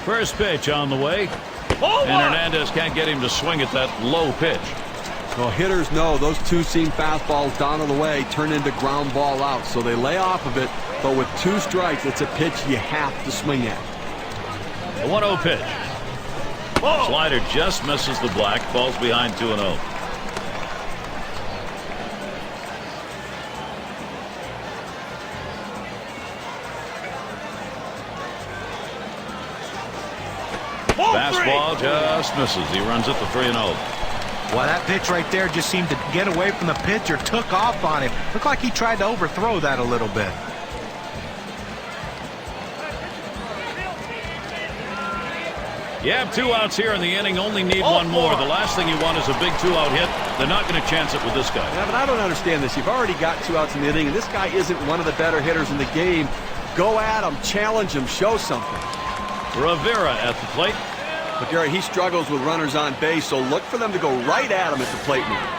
First pitch on the way. And Hernandez can't get him to swing at that low pitch. Well, hitters know those two-seam fastballs down on the way turn into ground ball outs, so they lay off of it. But with 2 strikes, it's a pitch you have to swing at. A 1-0 pitch. Slider just misses the black, falls behind 2-0. Fastball just misses. He runs it to 3-0. Well, that pitch right there just seemed to get away from the pitcher, took off on him. Looked like he tried to overthrow that a little bit. You have 2 outs here in the inning, only need 1 more. The last thing you want is a big 2-out hit. They're not going to chance it with this guy. Yeah, but I don't understand this. You've already got 2 outs in the inning, and this guy isn't one of the better hitters in the game. Go at him, challenge him, show something. Rivera at the plate. But Gary, he struggles with runners on base, so look for them to go right at him at the plate now.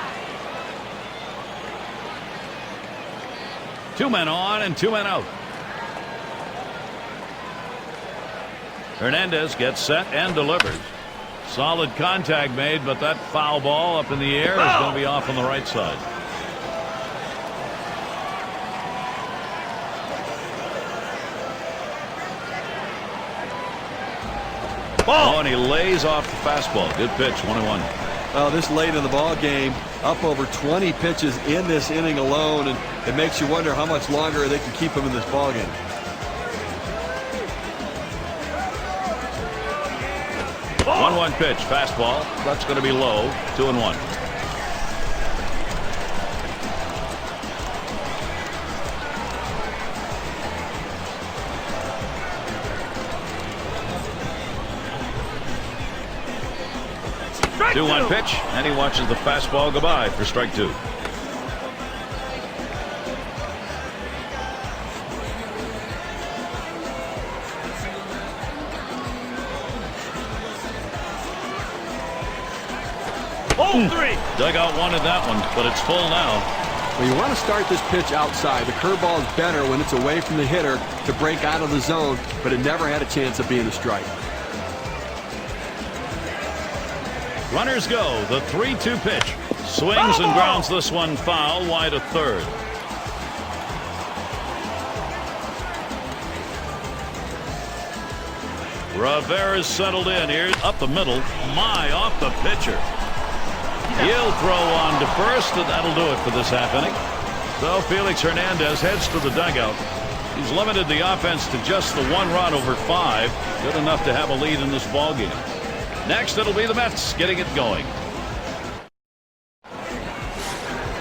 2 men on and 2 men out. Hernandez gets set and delivers. Solid contact made, but that foul ball up in the air is going to be off on the right side. Oh, and he lays off the fastball. Good pitch, 1-1. Well, this late in the ball game, up over 20 pitches in this inning alone, and it makes you wonder how much longer they can keep him in this ball game. Oh. 1-1 pitch, fastball. That's going to be low. 2-1. Strike 2-1 pitch, and he watches the fastball go by for strike 2. Dugout wanted that one, but it's full now. Well, you want to start this pitch outside. The curveball is better when it's away from the hitter to break out of the zone, but it never had a chance of being a strike. Runners go. The 3-2 pitch. Swings and grounds this one foul wide of third. Rivera's settled in here. Up the middle. Off the pitcher. He'll throw on to first, and that'll do it for this half inning. So Felix Hernandez heads to the dugout. He's limited the offense to just the 1 run over 5. Good enough to have a lead in this ball game. Next, it'll be the Mets getting it going.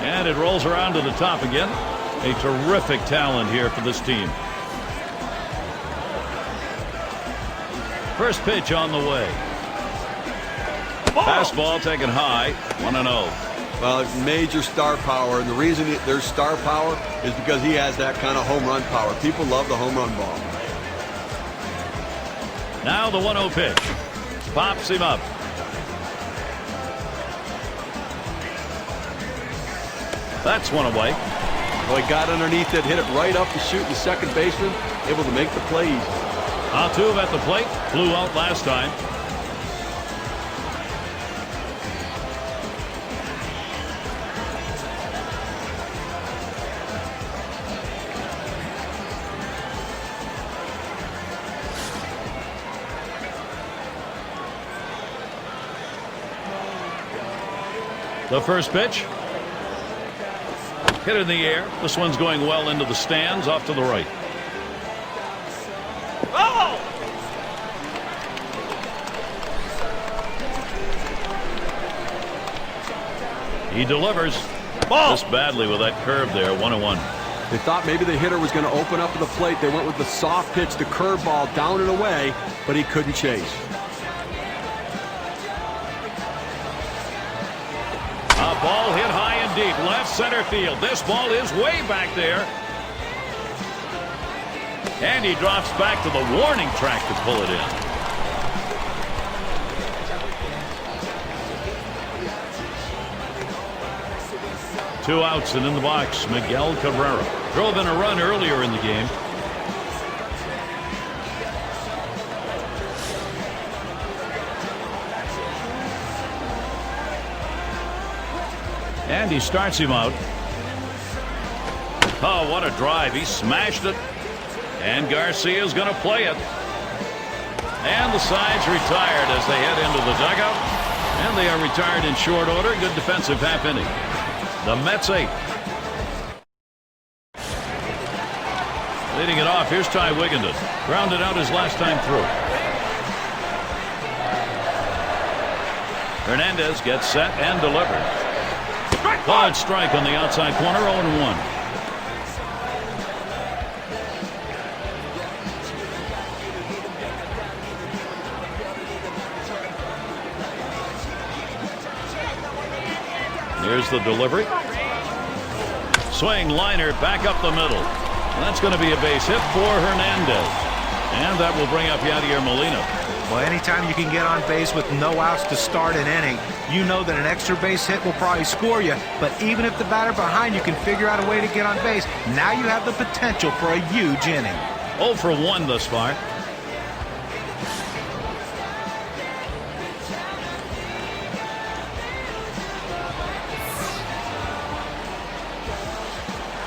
And it rolls around to the top again. A terrific talent here for this team. First pitch on the way. Fastball taken high. 1-0. Well, major star power, and the reason there's star power is because he has that kind of home run power. People love the home run ball. Now the 1-0 pitch. Pops him up. That's one away. Well, he got underneath it, hit it right up the chute, the second baseman able to make the play easy. Altuve at the plate. Flew out last time. The first pitch. Hit in the air. This one's going well into the stands, off to the right. He delivers. Just badly with that curve there. 1-1. They thought maybe the hitter was going to open up to the plate. They went with the soft pitch, the curveball down and away, but he couldn't chase. A ball hit high and deep, left center field. This ball is way back there. And he drops back to the warning track to pull it in. Two outs and in the box, Miguel Cabrera. Drove in a run earlier in the game. And he starts him out. Oh, what a drive. He smashed it. And Garcia's going to play it. And the side's retired as they head into the dugout. And they are retired in short order. Good defensive half inning. The Mets 8. Leading it off, here's Ty Wigginton. Grounded out his last time through. Hernandez gets set and delivers. Hard strike on the outside corner, 0-1. Here's the delivery. Swing liner back up the middle. And that's going to be a base hit for Hernandez. And that will bring up Yadier Molina. Well, anytime you can get on base with no outs to start an inning, you know that an extra base hit will probably score you. But even if the batter behind you can figure out a way to get on base, now you have the potential for a huge inning. 0 for 1 thus far.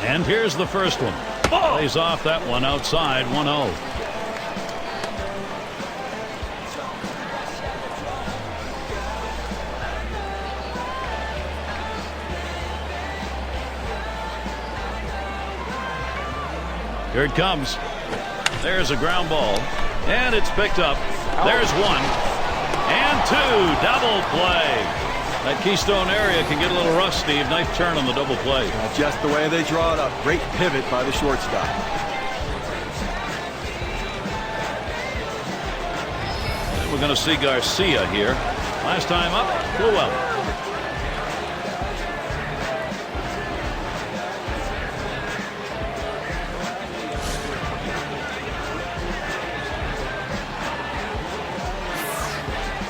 And here's the first one. Plays off that one outside, 1-0. Here it comes. There's a ground ball. And it's picked up. There's one. And two. Double play. That Keystone area can get a little rough, Steve. Nice turn on the double play. Just the way they draw it up. Great pivot by the shortstop. And we're going to see Garcia here. Last time up, flew out.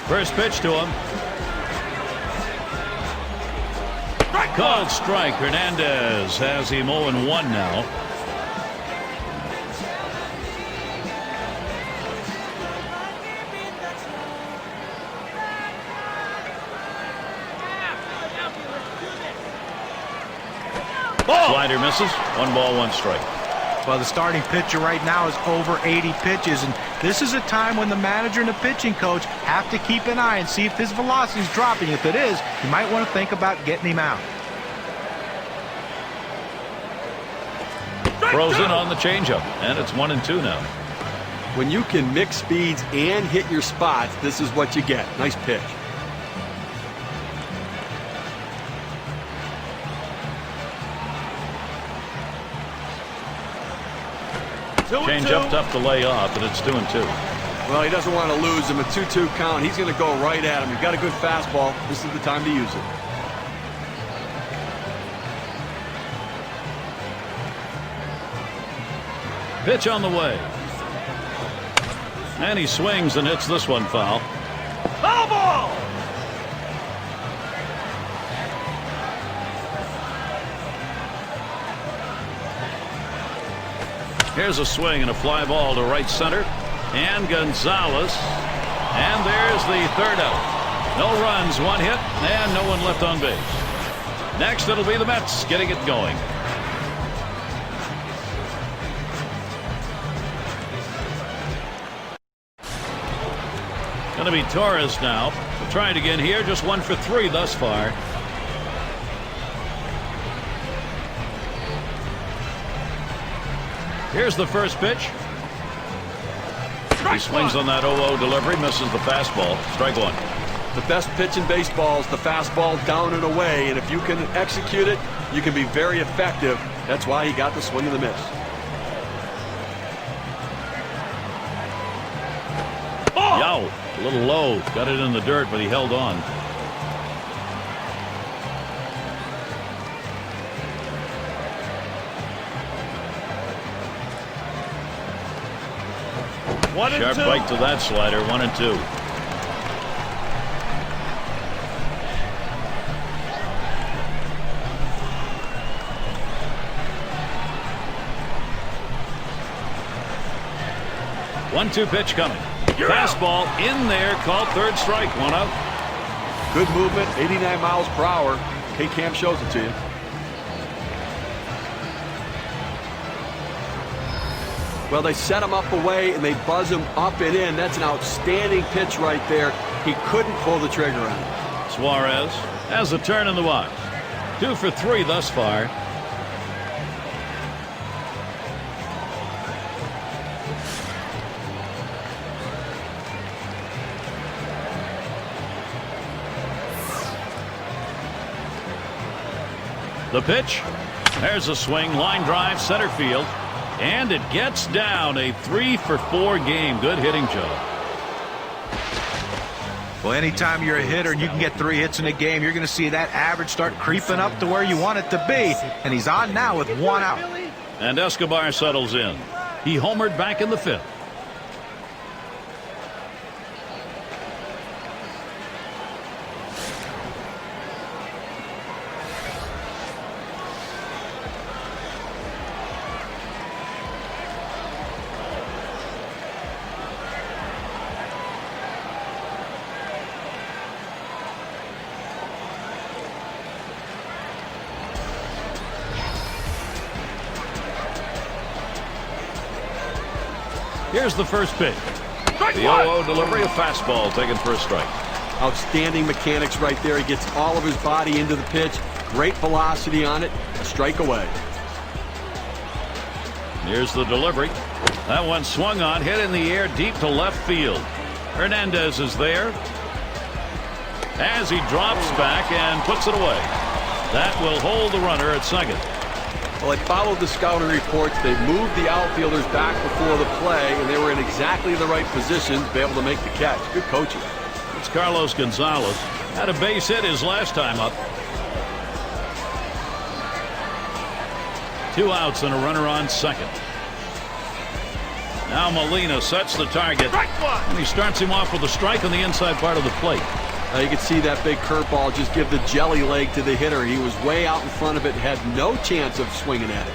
First pitch to him. Called strike. Hernandez has him 0-1 now. Slider misses. 1 ball, 1 strike. Well, the starting pitcher right now is over 80 pitches, and this is a time when the manager and the pitching coach have to keep an eye and see if his velocity is dropping. If it is, you might want to think about getting him out. Throws in on the changeup, and it's 1-2 now. When you can mix speeds and hit your spots, this is what you get. Nice pitch. Changeup tough to lay off, and it's 2-2. Well, he doesn't want to lose him. A 2-2 count. He's going to go right at him. He's got a good fastball. This is the time to use it. Pitch on the way. And he swings and hits this one foul. Foul ball! Here's a swing and a fly ball to right center. And Gonzalez. And there's the third out. No runs, 1 hit, and no one left on base. Next, it'll be the Mets getting it going. Going to be Torres now. We'll try it again here. Just 1 for 3 thus far. Here's the first pitch. He swings on that 0-0 delivery, misses the fastball. Strike 1. The best pitch in baseball is the fastball down and away, and if you can execute it, you can be very effective. That's why he got the swing and the miss. Yow, a little low. Got it in the dirt, but he held on. Sharp bite to that slider. 1-2. One-two pitch coming. Fastball in there, called third strike. 1 out. Good movement, 89 miles per hour. K-Cam shows it to you. Well, they set him up away and they buzz him up and in. That's an outstanding pitch right there. He couldn't pull the trigger on it. Suarez has a turn in the box. 2 for 3 thus far. The pitch. There's a swing. Line drive, center field. And it gets down. A 3 for 4 game. Good hitting job. Well, anytime you're a hitter and you can get 3 hits in a game, you're going to see that average start creeping up to where you want it to be. And he's on now with 1 out. And Escobar settles in. He homered back in the 5th. Here's the first pitch. The 0-0 delivery, a fastball taken for a strike. Outstanding mechanics right there. He gets all of his body into the pitch. Great velocity on it. A strike away. Here's the delivery. That one swung on, hit in the air deep to left field. Hernandez is there as he drops back and puts it away. That will hold the runner at second. Well, I followed the scouting reports. They moved the outfielders back before the play, and they were in exactly the right position to be able to make the catch. Good coaching. It's Carlos Gonzalez. Had a base hit his last time up. 2 outs and a runner on second. Now Molina sets the target. And he starts him off with a strike on the inside part of the plate. You can see that big curveball just give the jelly leg to the hitter. He was way out in front of it, had no chance of swinging at it.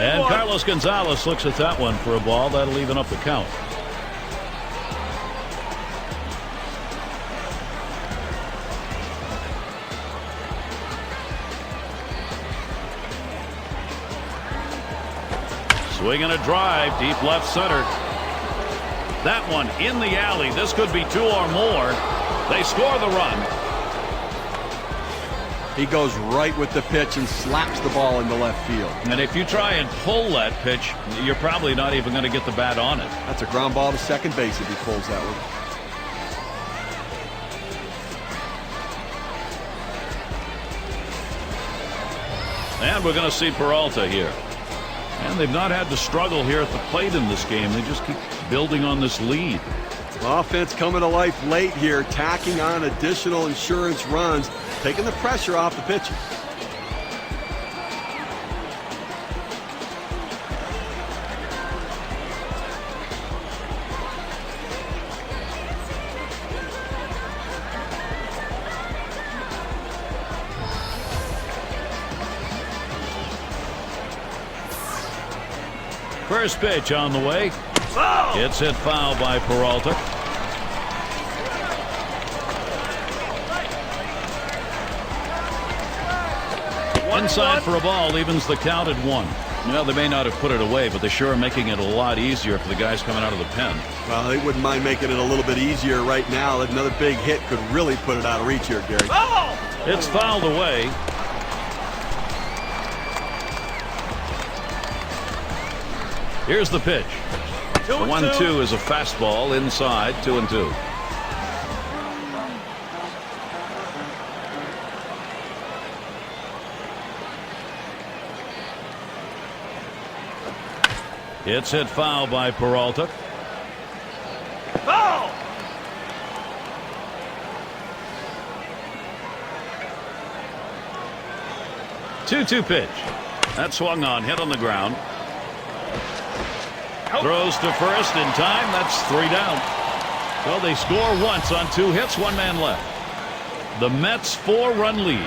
And Carlos Gonzalez looks at that one for a ball. That'll even up the count. Swing and a drive, deep left center. That one in the alley. This could be 2 or more. They score the run. He goes right with the pitch and slaps the ball into left field. And if you try and pull that pitch, you're probably not even going to get the bat on it. That's a ground ball to second base if he pulls that one. And we're going to see Peralta here. And they've not had to struggle here at the plate in this game. They just keep building on this lead. Offense coming to life late here, tacking on additional insurance runs, taking the pressure off the pitcher. First pitch on the way. It's hit foul by Peralta. Inside for a ball, evens the count at 1. Well, they may not have put it away, but they sure are making it a lot easier for the guys coming out of the pen. Well, they wouldn't mind making it a little bit easier right now. Another big hit could really put it out of reach here, Gary. It's fouled away. Here's the pitch. The 1-2 is a fastball inside, 2-2. It's hit foul by Peralta. Foul! 2-2 pitch. That swung on, hit on the ground. Throws to first in time. That's 3 down. Well, they score once on 2 hits, 1 man left. The Mets' 4-run lead.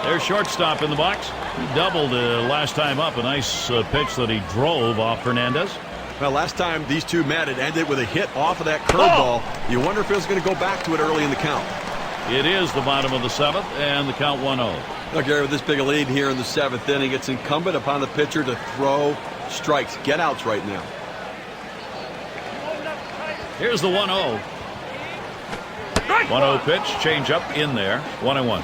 Their shortstop in the box. He doubled last time up. A nice pitch that he drove off Fernandez. Well, last time these two met, it ended with a hit off of that curveball. You wonder if it was going to go back to it early in the count. It is the bottom of the 7th, and the count 1-0. Look, Gary, with this big a lead here in the 7th inning, it's incumbent upon the pitcher to throw strikes, get outs right now. Here's the 1-0. 1-0 pitch, change up in there, 1-1.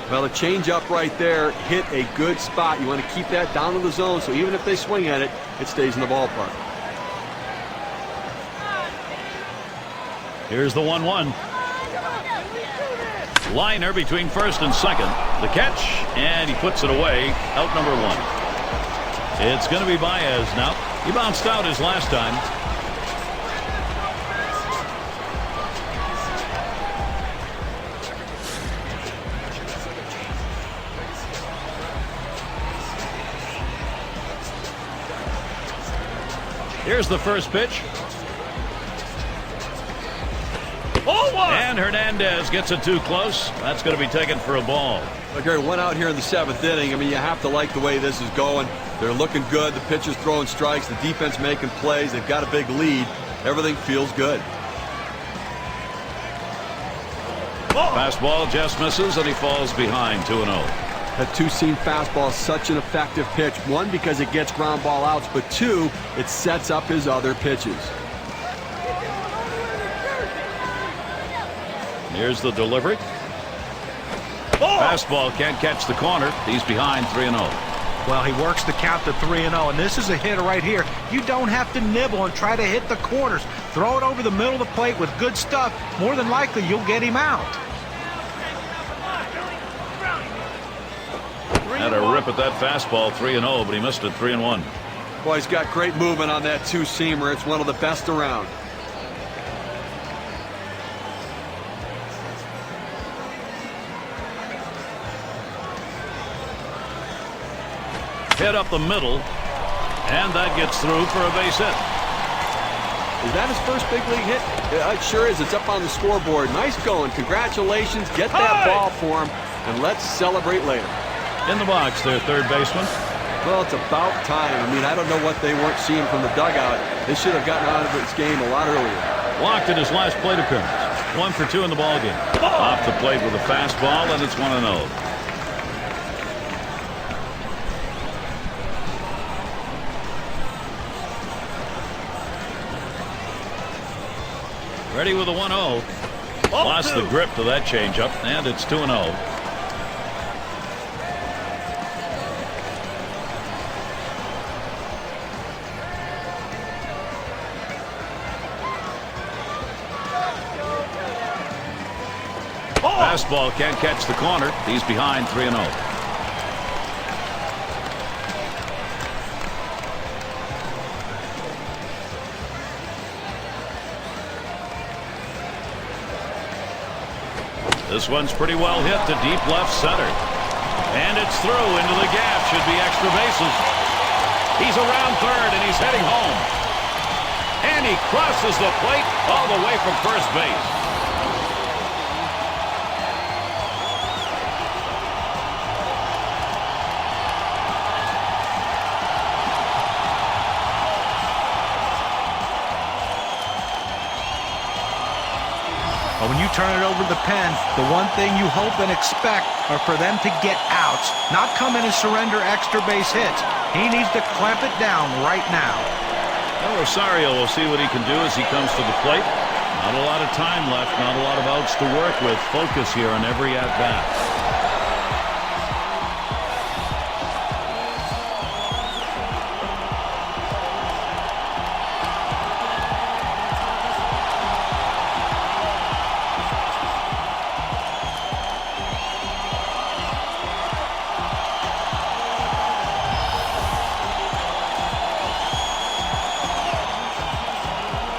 Well, the changeup right there hit a good spot. You want to keep that down in the zone, so even if they swing at it, it stays in the ballpark. Here's the 1-1. Liner between first and second. The catch, and he puts it away. Out number 1. It's going to be Baez now. He bounced out his last time. Here's the first pitch. And Hernandez gets it too close. That's going to be taken for a ball. Look, Gary, 1 out here in the 7th inning. I mean, you have to like the way this is going. They're looking good. The pitcher's throwing strikes. The defense making plays. They've got a big lead. Everything feels good. Fastball just misses, and he falls behind 2-0. That two-seam fastball is such an effective pitch. 1, because it gets ground ball outs, but 2, it sets up his other pitches. Here's the delivery. Fastball can't catch the corner. He's behind 3-0. Well, he works the count to 3-0, and this is a hitter right here. You don't have to nibble and try to hit the corners. Throw it over the middle of the plate with good stuff. More than likely, you'll get him out. Had a rip at that fastball, 3-0, but he missed it, 3-1. Boy, he's got great movement on that two-seamer. It's one of the best around. Hit up the middle, and that gets through for a base hit. Is that his first big league hit? Yeah, it sure is. It's up on the scoreboard. Nice going. Congratulations. Get that ball for him, and let's celebrate later. In the box, their third baseman. Well, it's about time. I mean, I don't know what they weren't seeing from the dugout. They should have gotten out of this game a lot earlier. Walked in his last plate appearance. 1 for 2 in the ballgame. Off the plate with a fastball, and it's 1-0. Ready with a 1-0. Lost the grip to that changeup, and it's 2-0. Fastball can't catch the corner. He's behind 3-0. This one's pretty well hit to deep left center. And it's through into the gap. Should be extra bases. He's around third, and he's heading home. And he crosses the plate all the way from first base. But when you turn it over to the pen, the one thing you hope and expect are for them to get outs, not come in and surrender extra base hits. He needs to clamp it down right now. Well, Rosario will see what he can do as he comes to the plate. Not a lot of time left, not a lot of outs to work with. Focus here on every at-bat.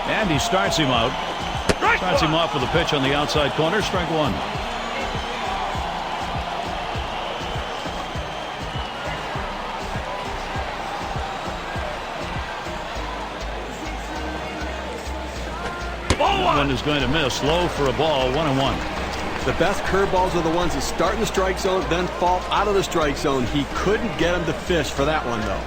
And he starts him out. Starts him off with a pitch on the outside corner. Strike one. That one is going to miss. Low for a ball. 1-1. The best curveballs are the ones that start in the strike zone, then fall out of the strike zone. He couldn't get him to fish for that one, though.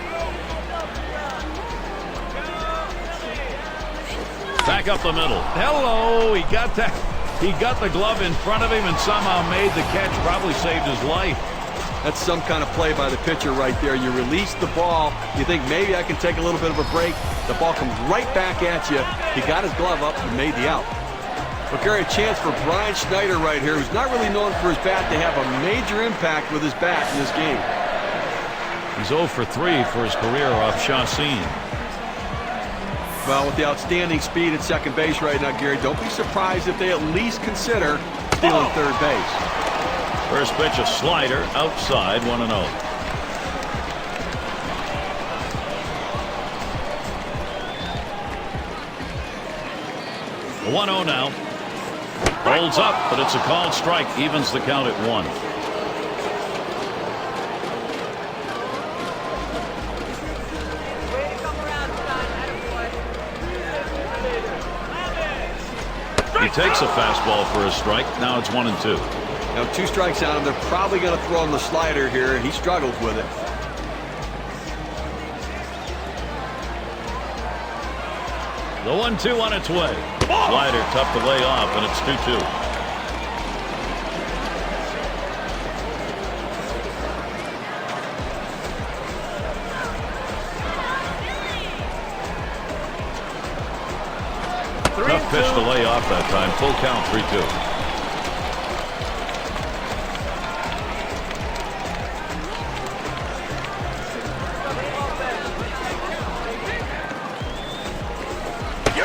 Back up the middle. Hello. He got that. He got the glove in front of him and somehow made the catch. Probably saved his life. That's some kind of play by the pitcher right there. You release the ball. You think maybe I can take a little bit of a break. The ball comes right back at you. He got his glove up and made the out. But Gary, a chance for Brian Schneider right here, who's not really known for his bat, to have a major impact with his bat in this game. He's 0 for 3 for his career off Chacin. Well, with the outstanding speed at second base right now, Gary, don't be surprised if they at least consider stealing third base. First pitch, a slider outside, 1-0. The 1-0 now. Holds up, but it's a called strike. Evens the count at 1. He takes a fastball for a strike. Now it's 1-2. Now 2 strikes on him. They're probably going to throw him the slider here. He struggles with it. The 1-2 on its way. Slider tough to lay off, and it's 2-2. Tough pitch to lay off that time. Full count, 3-2.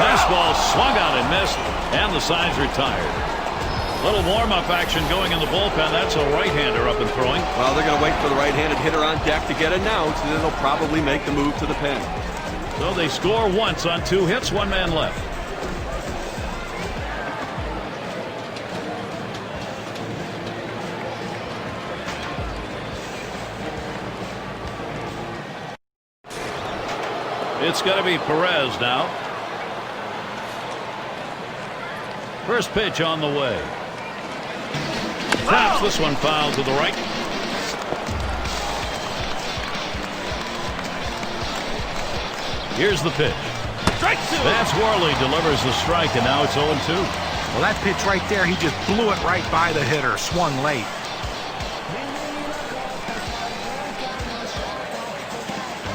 Fastball swung out and missed, and the side's retired. Little warm-up action going in the bullpen. That's a right-hander up and throwing. Well, they're going to wait for the right-handed hitter on deck to get announced, and then they'll probably make the move to the pen. So they score once on 2 hits, 1 man left. It's going to be Perez now. First pitch on the way. Traps this one foul to the right. Here's the pitch. Vance Worley delivers the strike, and now it's 0-2. Well, that pitch right there, he just blew it right by the hitter. Swung late.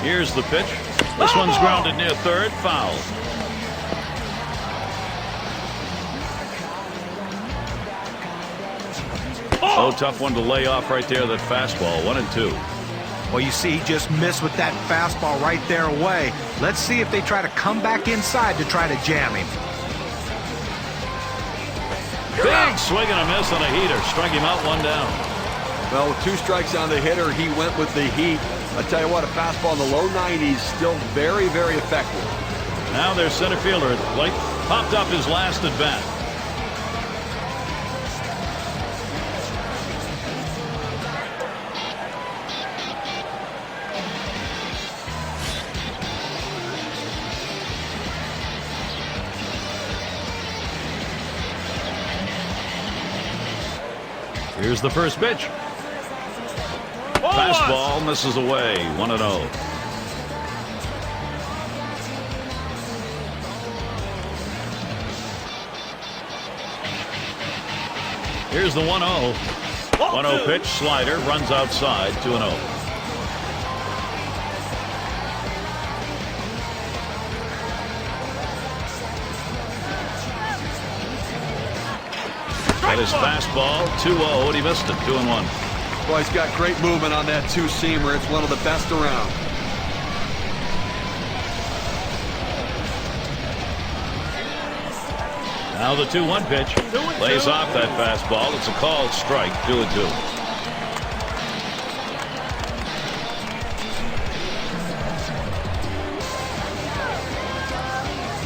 Here's the pitch. This one's grounded near third. Foul. Oh, tough one to lay off right there. That fastball. 1-2. Well, you see, he just missed with that fastball right there away. Let's see if they try to come back inside to try to jam him. Big swing and a miss on a heater. Struck him out, 1 down. Well, with 2 strikes on the hitter, he went with the heat. I tell you what, a fastball in the low 90s, still very, very effective. Now their center fielder at the plate. Popped up his last at bat. Here's the first pitch. Fastball misses away. 1-0. Here's the 1-0. 1-0 pitch. Slider runs outside. 2-0. Got his fastball 2-0, and he missed it. 2-1. Boy, he's got great movement on that two-seamer. It's one of the best around. Now the 2-1 pitch. Lays off that fastball. It's a called strike. 2-2.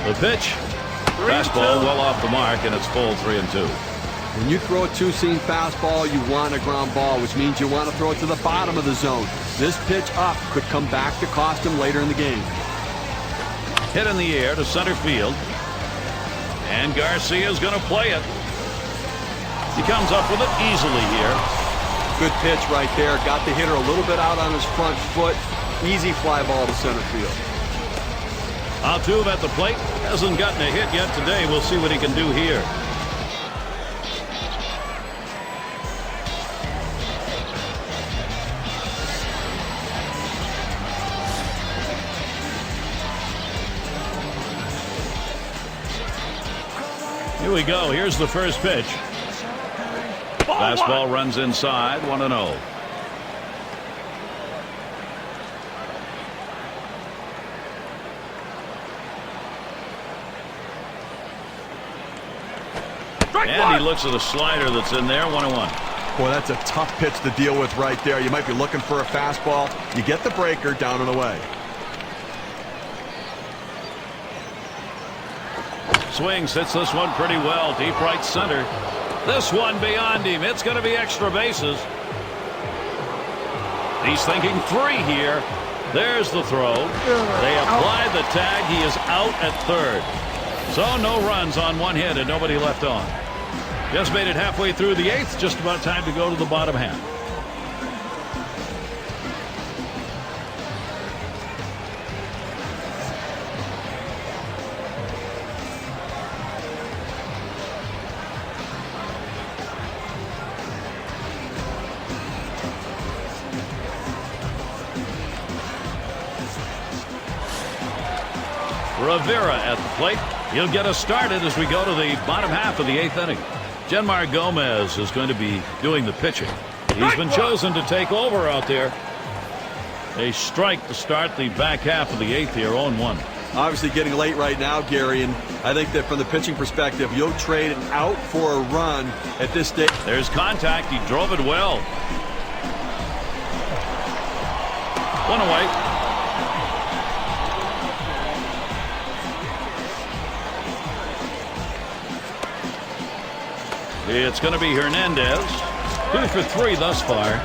The pitch. Fastball well off the mark, and it's full 3-2. When you throw a two-seam fastball, you want a ground ball, which means you want to throw it to the bottom of the zone. This pitch up could come back to cost him later in the game. Hit in the air to center field. And Garcia's going to play it. He comes up with it easily here. Good pitch right there. Got the hitter a little bit out on his front foot. Easy fly ball to center field. Altuve at the plate. Hasn't gotten a hit yet today. We'll see what he can do here. Here we go. Here's the first pitch. Fastball runs inside. 1-0. And he looks at a slider that's in there. 1-1. Boy, that's a tough pitch to deal with right there. You might be looking for a fastball. You get the breaker down and away. Swings, hits this one pretty well. Deep right center. This one beyond him. It's going to be extra bases. He's thinking 3 here. There's the throw. They apply the tag. He is out at third. So no runs on 1 hit and nobody left on. Just made it halfway through the 8th. Just about time to go to the bottom half. Rivera at the plate. He'll get us started as we go to the bottom half of the 8th inning. Genmar Gomez is going to be doing the pitching. He's been chosen to take over out there. A strike to start the back half of the 8th here. 0-1. Obviously getting late right now, Gary, and I think that from the pitching perspective, you'll trade an out for a run at this stage. There's contact. He drove it well. 1 away. It's going to be Hernandez. 2 for 3 thus far.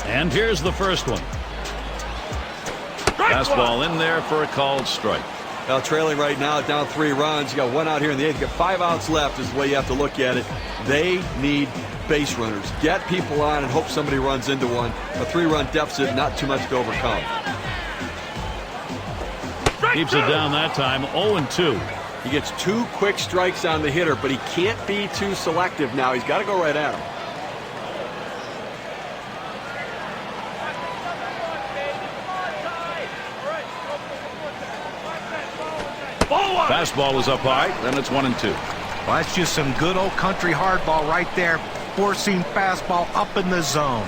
And here's the first one. Fastball in there for a called strike. Now trailing right now, down 3 runs. You got 1 out here in the 8th. You got 5 outs left is the way you have to look at it. They need base runners. Get people on and hope somebody runs into one. A 3-run deficit, not too much to overcome. Keeps it down that time. 0-2. He gets 2 quick strikes on the hitter, but he can't be too selective now. He's got to go right at him. Fastball is up high, then it's 1-2. Well, that's just some good old country hardball right there. 4-seam fastball up in the zone.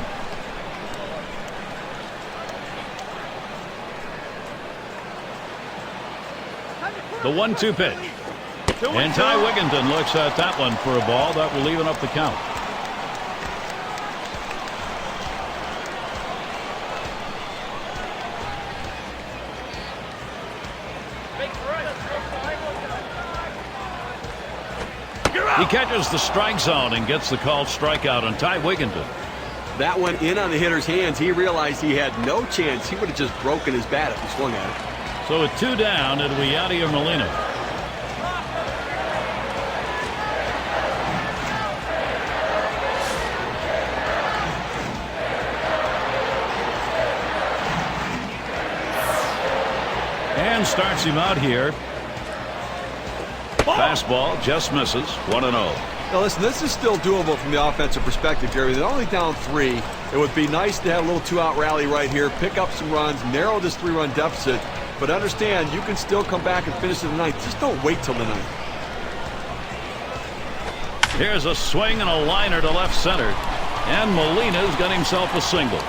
The 1-2 pitch. And Ty Wigginton looks at that one for a ball. That will even up the count. He catches the strike zone and gets the called strikeout on Ty Wigginton. That one in on the hitter's hands. He realized he had no chance. He would have just broken his bat if he swung at it. So with 2 down, it'll be Yadier Molina. And starts him out here. Fastball just misses. 1-0. Now listen, this is still doable from the offensive perspective, Jerry. They're only down 3. It would be nice to have a little two-out rally right here, pick up some runs, narrow this three-run deficit, but understand you can still come back and finish in the ninth. Just don't wait till the ninth. Here's a swing and a liner to left center, and Molina's got himself a single.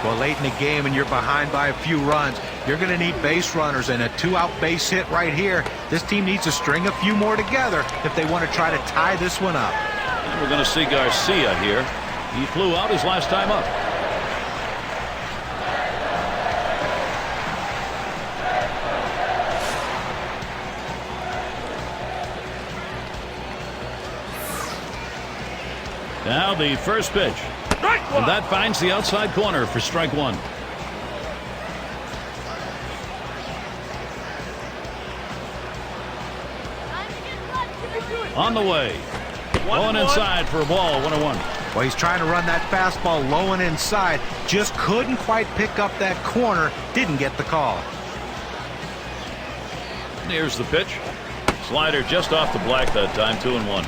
Well, late in the game and you're behind by a few runs, you're going to need base runners, and a two-out base hit right here. This team needs to string a few more together if they want to try to tie this one up. And we're going to see Garcia here. He flew out his last time up. Now the first pitch. And that finds the outside corner for strike one. On the way. Going inside for a ball, 1-1. Well, he's trying to run that fastball low and inside. Just couldn't quite pick up that corner. Didn't get the call. And here's the pitch. Slider just off the black that time, 2-1.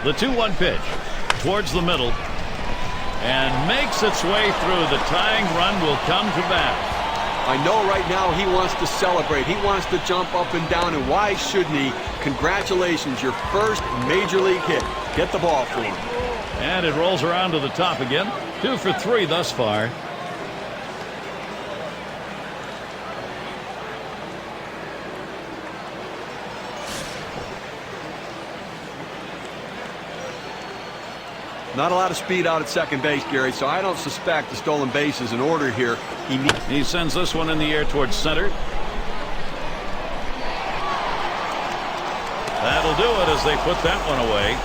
The 2-1 pitch towards the middle and makes its way through. The tying run will come to bat. I know right now he wants to celebrate. He wants to jump up and down, and why shouldn't he? Congratulations, your first major league hit. Get the ball for him. And it rolls around to the top again. 2 for 3 thus far. Not a lot of speed out at second base, Gary, so I don't suspect the stolen base is in order here. He sends this one in the air towards center. That'll do it as they put that one away.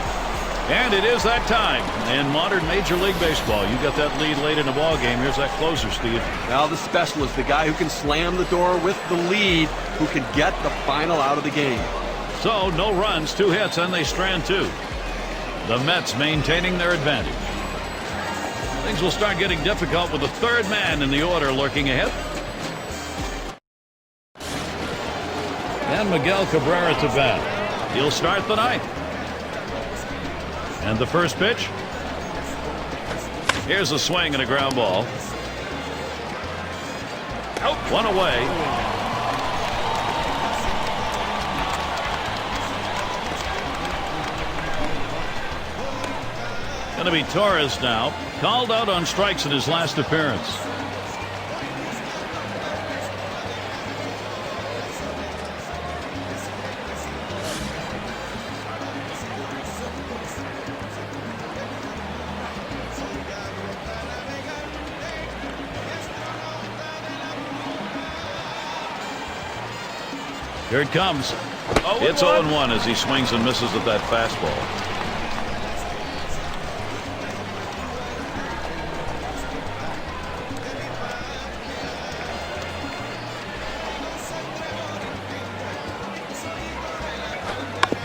And it is that time. In modern Major League Baseball, you got that lead late in the ball game. Here's that closer, Steve. Now the specialist, the guy who can slam the door with the lead, who can get the final out of the game. So no runs, 2 hits, and they strand 2. The Mets maintaining their advantage. Things will start getting difficult with the third man in the order lurking ahead. And Miguel Cabrera to bat. He'll start the ninth. And the first pitch. Here's a swing and a ground ball. Out. One away. Going to be Torres now, called out on strikes in his last appearance. Here it comes. It's 0-1 as he swings and misses at that fastball.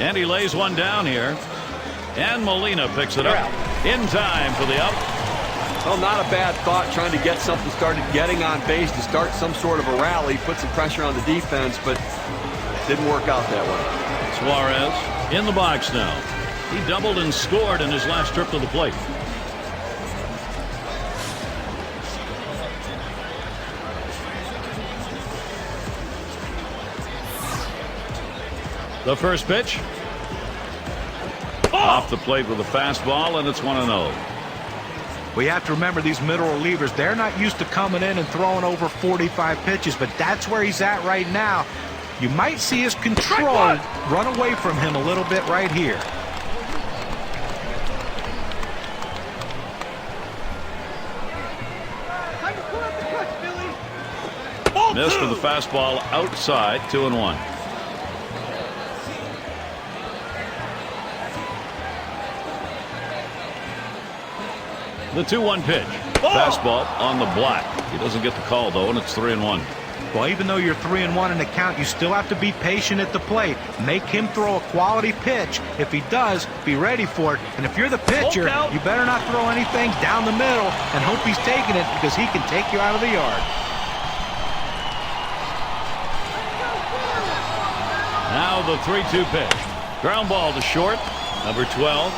And he lays one down here. And Molina picks it up in time for the out. Well, not a bad thought, trying to get something started, getting on base to start some sort of a rally, put some pressure on the defense, but didn't work out that way. Suarez in the box now. He doubled and scored in his last trip to the plate. The first pitch. Off the plate with a fastball, and it's 1-0. Well, you have to remember these middle relievers, they're not used to coming in and throwing over 45 pitches, but that's where he's at right now. You might see his control run away from him a little bit right here. Missed with the fastball outside, 2-1. The 2-1 pitch. Fastball on the black. He doesn't get the call, though, and it's 3-1. Well, even though you're 3-1 in the count, you still have to be patient at the plate. Make him throw a quality pitch. If he does, be ready for it. And if you're the pitcher, you better not throw anything down the middle and hope he's taking it, because he can take you out of the yard. the 3-2 pitch. Ground ball to short. Number 12.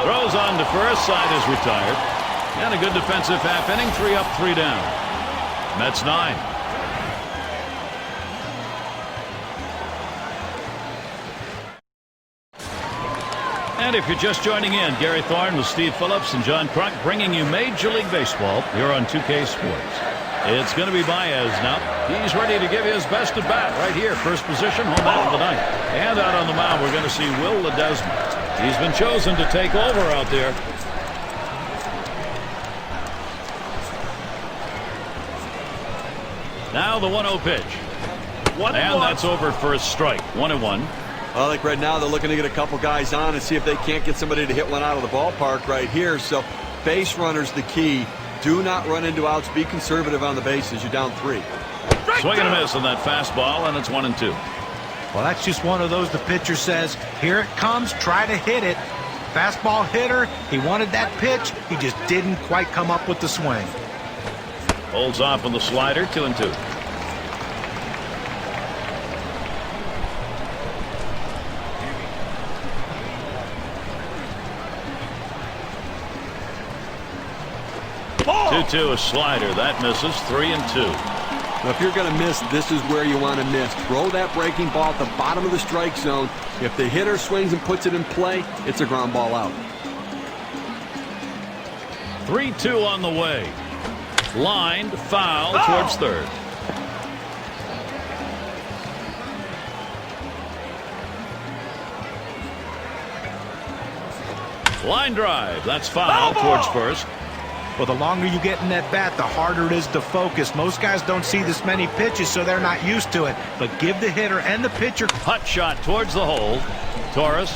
Throws on to first. Side is retired. And a good defensive half inning. 3 up, 3 down. Mets 9. And if you're just joining in, Gary Thorne with Steve Phillips and John Kruk bringing you Major League Baseball here on 2K Sports. It's going to be Baez now. He's ready to give his best at bat right here. First position, home out of the ninth. And out on the mound, we're going to see Will Ledesma. He's been chosen to take over out there. Now the 1-0 pitch. And that's over for a strike. 1-1. I think right now they're looking to get a couple guys on and see if they can't get somebody to hit one out of the ballpark right here. So base runner's the key. Do not run into outs. Be conservative on the bases. You're down 3. Swing and a miss on that fastball, and it's 1-2. Well, that's just one of those the pitcher says, here it comes, try to hit it. Fastball hitter, he wanted that pitch. He just didn't quite come up with the swing. Holds off on the slider, 2-2. Ball. 2-2, a slider. That misses. 3-2. Now, if you're going to miss, this is where you want to miss. Throw that breaking ball at the bottom of the strike zone. If the hitter swings and puts it in play, it's a ground ball out. 3-2 on the way. Lined, foul towards third. Line drive. That's foul towards first. Well, the longer you get in that bat, the harder it is to focus. Most guys don't see this many pitches, so they're not used to it. But give the hitter and the pitcher. Hut shot towards the hole. Torres.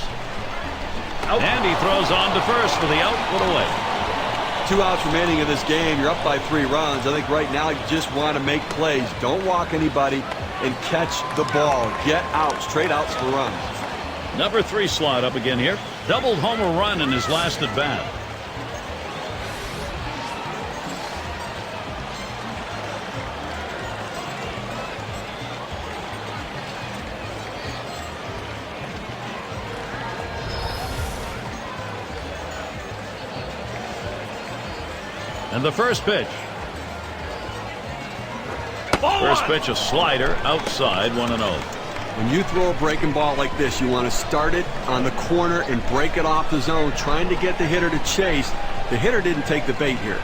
Out. And he throws on to first for the out. Put away. 2 outs remaining in this game. You're up by 3 runs. I think right now you just want to make plays. Don't walk anybody and catch the ball. Get outs. Straight outs for runs. Number 3 slot up again here. Doubled homer run in his last at bat. And the first pitch. First pitch, a slider outside, 1-0. When you throw a breaking ball like this, you want to start it on the corner and break it off the zone, trying to get the hitter to chase. The hitter didn't take the bait here.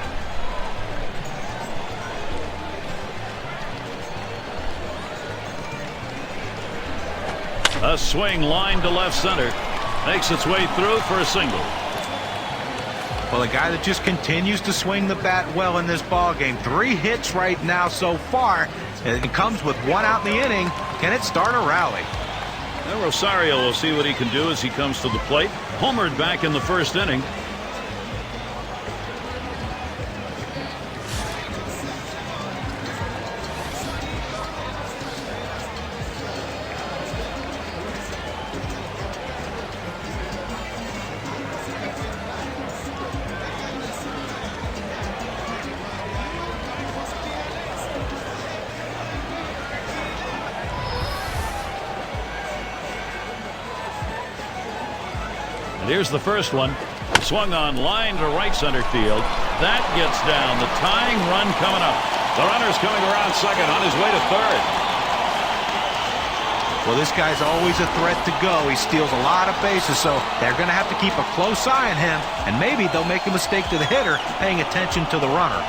A swing line to left center. Makes its way through for a single. Well, a guy that just continues to swing the bat well in this ball game. 3 hits right now so far. And it comes with 1 out in the inning. Can it start a rally? Now Rosario will see what he can do as he comes to the plate. Homered back in the first inning. Here's the first one. Swung on line to right center field. That gets down. The tying run coming up. The runner's coming around second on his way to third. Well, this guy's always a threat to go. He steals a lot of bases, so they're going to have to keep a close eye on him. And maybe they'll make a mistake to the hitter, paying attention to the runner.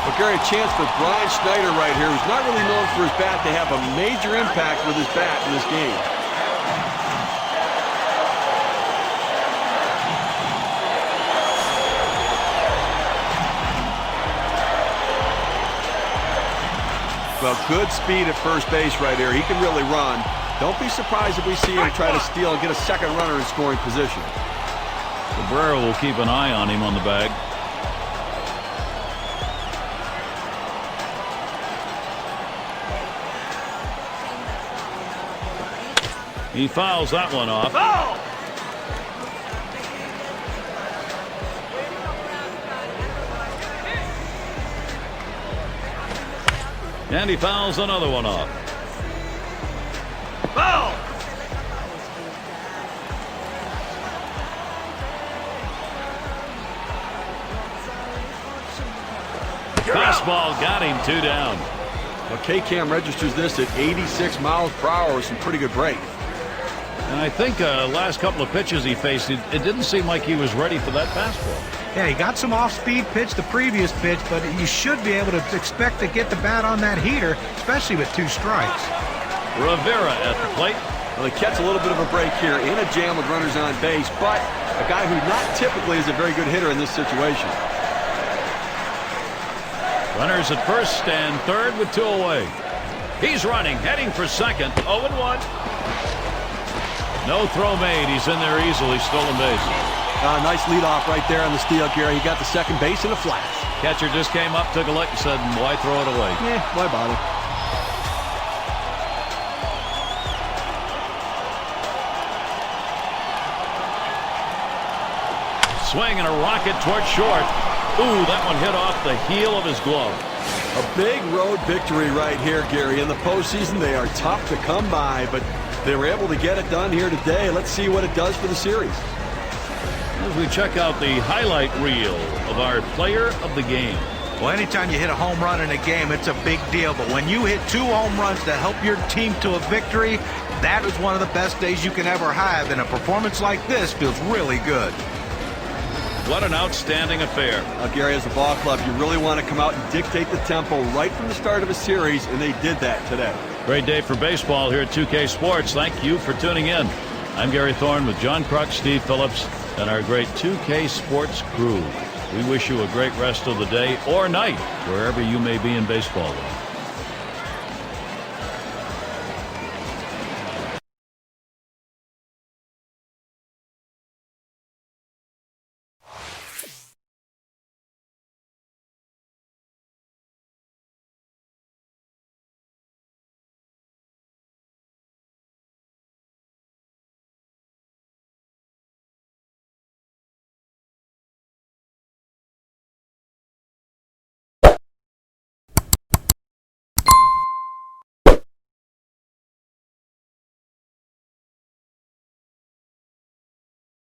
But Gary, a chance for Brian Schneider right here, who's not really known for his bat to have a major impact with his bat in this game. Well, good speed at first base right here. He can really run. Don't be surprised if we see him try to steal and get a second runner in scoring position. Cabrera will keep an eye on him on the bag. He fouls that one off. Oh! And he fouls another one off. Foul! Fastball got him, 2 down. Well, K-Cam registers this at 86 miles per hour with some pretty good break. And I think last couple of pitches he faced, it didn't seem like he was ready for that fastball. Yeah, he got some off-speed pitch the previous pitch, but you should be able to expect to get the bat on that heater, especially with 2 strikes. Rivera at the plate. Well, he gets a little bit of a break here in a jam with runners on base, but a guy who not typically is a very good hitter in this situation. Runners at first and third with 2 away. He's running, heading for second. 0-1. No throw made. He's in there easily, stolen base. Nice leadoff right there on the steal, Gary. He got the second base in a flash. Catcher just came up, took a look, and said, why throw it away? Yeah, why bother? Swing and a rocket toward short. Ooh, that one hit off the heel of his glove. A big road victory right here, Gary. In the postseason, they are tough to come by, but they were able to get it done here today. Let's see what it does for the series. As we check out the highlight reel of our player of the game. Well, anytime you hit a home run in a game, it's a big deal. But when you hit 2 home runs to help your team to a victory, that is one of the best days you can ever have. And a performance like this feels really good. What an outstanding affair. Gary, as a ball club, you really want to come out and dictate the tempo right from the start of a series, and they did that today. Great day for baseball here at 2K Sports. Thank you for tuning in. I'm Gary Thorne with John Kruk, Steve Phillips, and our great 2K Sports crew. We wish you a great rest of the day or night, wherever you may be in baseball land.